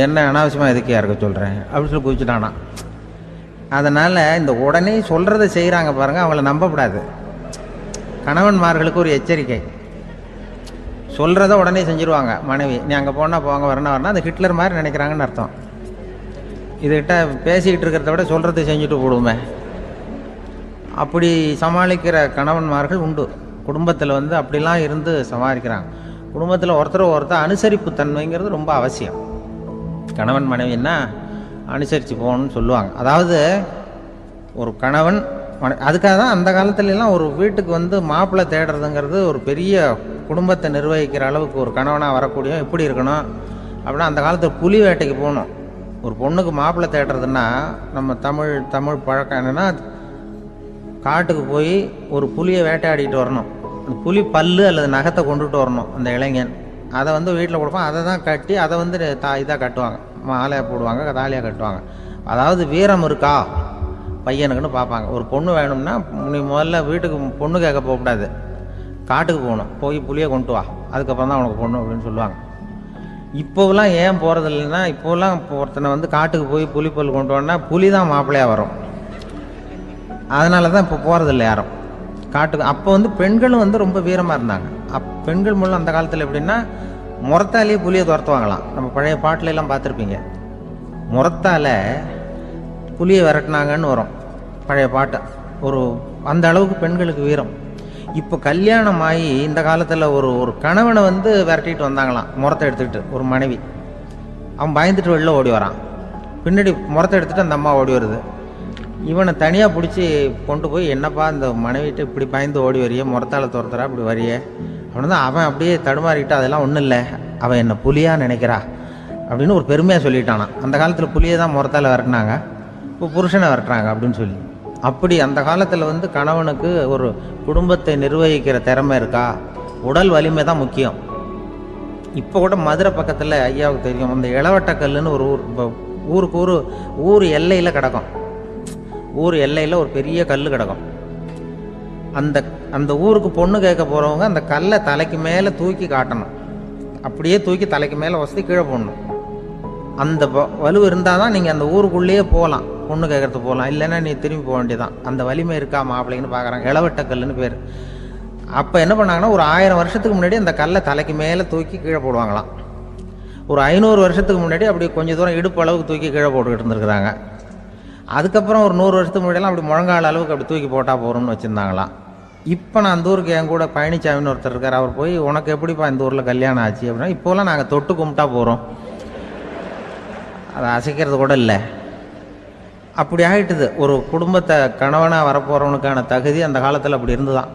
என்ன அனாவசியமாக எதுக்கே இருக்க சொல்கிறேன் அப்படின்னு சொல்லி குதிச்சுட்டானா. அதனால் இந்த உடனே சொல்கிறத செய்கிறாங்க பாருங்கள், அவங்கள நம்பக்கூடாது. கணவன்மார்களுக்கு ஒரு எச்சரிக்கை, சொல்கிறத உடனே செஞ்சுருவாங்க மனைவி, நீ அங்கே போனால் போங்க வரணும் அந்த ஹிட்லர் மாதிரி நினைக்கிறாங்கன்னு அர்த்தம். இதுகிட்ட பேசிக்கிட்டு இருக்கிறத விட சொல்கிறத செஞ்சுட்டு போடுவோமே. அப்படி சமாளிக்கிற கணவன்மார்கள் உண்டு. குடும்பத்தில் வந்து அப்படிலாம் இருந்து சமாளிக்கிறாங்க. குடும்பத்தில் ஒருத்தர் அனுசரிப்பு தன்மைங்கிறது ரொம்ப அவசியம். கணவன் மனைவின்னா அனுசரித்து போகணும்னு சொல்லுவாங்க. அதாவது ஒரு கணவன் அதுக்காக தான் அந்த காலத்துலலாம் ஒரு வீட்டுக்கு வந்து மாப்பிள்ளை தேடுறதுங்கிறது ஒரு பெரிய குடும்பத்தை நிர்வகிக்கிற அளவுக்கு ஒரு கணவனாக வரக்கூடிய எப்படி இருக்கணும் அப்படின்னா, அந்த காலத்தில் புலி வேட்டைக்கு போகணும். ஒரு பொண்ணுக்கு மாப்பிள்ளை தேடுறதுன்னா நம்ம தமிழ் பழக்கம் என்னென்னா, காட்டுக்கு போய் ஒரு புலியை வேட்டையாடிட்டு வரணும். அந்த புலி பல்லு அல்லது நகத்தை கொண்டுட்டு வரணும் அந்த இளைஞன். அதை வந்து வீட்டில் கொடுப்பான். அதை தான் கட்டி அதை வந்து இதாக கட்டுவாங்க, மாலையாக போடுவாங்க, தாலியாக கட்டுவாங்க. அதாவது வீரம் இருக்கா பையனுக்குன்னு பார்ப்பாங்க. ஒரு பொண்ணு வேணும்னா நீ முதல்ல வீட்டுக்கு பொண்ணு கேட்க போகக்கூடாது, காட்டுக்கு போகணும். போய் புளியை கொண்டு வா, அதுக்கப்புறம் தான் உனக்கு பொண்ணு அப்படின்னு சொல்லுவாங்க. இப்போவெல்லாம் ஏன் போகிறது இல்லைன்னா, இப்போலாம் ஒருத்தனை வந்து காட்டுக்கு போய் புலிப்பல் கொண்டு வரனா புலி தான் மாப்பிள்ளையாக வரும். அதனால தான் இப்போ போகிறதில்ல யாரும் காட்டுக்கு. அப்போ வந்து பெண்களும் வந்து ரொம்ப வீரமாக இருந்தாங்க. பெண்கள் மூலம் அந்த காலத்தில் எப்படின்னா, முறத்தாலேயே புலியை துரத்துவாங்களாம். நம்ம பழைய பாட்டிலெல்லாம் பார்த்துருப்பீங்க. முறத்தால் புலியை விரட்டினாங்கன்னு வரும் பழைய பாட்டை. அந்த அளவுக்கு பெண்களுக்கு வீரம். இப்போ கல்யாணம் ஆகி இந்த காலத்தில் ஒரு கணவனை வந்து விரட்டிட்டு வந்தாங்களாம் முறத்தை எடுத்துக்கிட்டு. ஒரு மனைவி அவன் பயந்துட்டு வெளில ஓடி வரான். பின்னாடி முறத்தை எடுத்துகிட்டு அந்த அம்மா ஓடி வருது. இவனை தனியாக பிடிச்சி கொண்டு போய், என்னப்பா இந்த மனைவிட்டு இப்படி பயந்து ஓடி வரையே, முறத்தால் துரத்துறா இப்படி வரையே அப்படின்னு தான் அவன் அப்படியே தடுமாறிக்கிட்டு, அதெல்லாம் ஒன்றும் இல்லை, அவன் என்ன புலியாக நினைக்கிறா அப்படின்னு ஒரு பெருமையாக சொல்லிட்டானான். அந்த காலத்தில் புலியை தான் முறத்தால் விரட்டினாங்க, இப்போ புருஷனை விரட்டுறாங்க அப்படின்னு சொல்லி. அப்படி அந்த காலத்தில் வந்து கணவனுக்கு ஒரு குடும்பத்தை நிர்வகிக்கிற திறமை இருக்கா, உடல் வலிமை தான் முக்கியம். இப்போ கூட மதுரை பக்கத்தில் ஐயாவுக்கு தெரியும், அந்த இளவட்டக்கல்லுன்னு ஒரு ஊருக்கு ஊர் எல்லையில் கிடக்கும். ஊர் எல்லையில் ஒரு பெரிய கல் கிடக்கும். அந்த ஊருக்கு பொண்ணு கேட்க போகிறவங்க அந்த கல்லை தலைக்கு மேலே தூக்கி காட்டணும். அப்படியே தூக்கி தலைக்கு மேலே வசதி கீழே போடணும். அந்த வலு இருந்தால் தான் நீங்கள் அந்த ஊருக்குள்ளேயே போகலாம், பொண்ணு கேட்கறது போகலாம். இல்லைன்னா நீ திரும்பி போக வேண்டியதான். அந்த வலிமை இருக்கா மாப்பிள்ளைன்னு பார்க்குறாங்க. இளவட்டக்கல்லுன்னு பேர். அப்போ என்ன பண்ணாங்கன்னா, ஒரு 1000 வருஷத்துக்கு முன்னாடி அந்த கல்லை தலைக்கு மேலே தூக்கி கீழே போடுவாங்களாம். ஒரு 500 வருஷத்துக்கு முன்னாடி அப்படி கொஞ்சம் தூரம் இடுப்பு அளவுக்கு தூக்கி கீழே போட்டுக்கிட்டு இருந்துருக்குறாங்க. அதுக்கப்புறம் ஒரு 100 வருஷத்துக்கு முன்னாடியெல்லாம் அப்படி முழங்கால அளவுக்கு அப்படி தூக்கி போட்டால் போகிறோம்னு வச்சுருந்தாங்களாம். இப்போ நான் அந்த ஊருக்கு என் கூட பழனிசாமின்னு ஒருத்தர் இருக்கார். அவர் போய், உனக்கு எப்படிப்பா இந்த ஊரில் கல்யாணம் ஆச்சு அப்படின்னா, இப்போலாம் நாங்கள் தொட்டு கும்பிட்டா போகிறோம், அதை அசைக்கிறது கூட இல்லை. அப்படி ஆகிட்டுது. ஒரு குடும்பத்தை கணவனாக வரப்போகிறவனுக்கான தகுதி அந்த காலத்தில் அப்படி இருந்துதான்.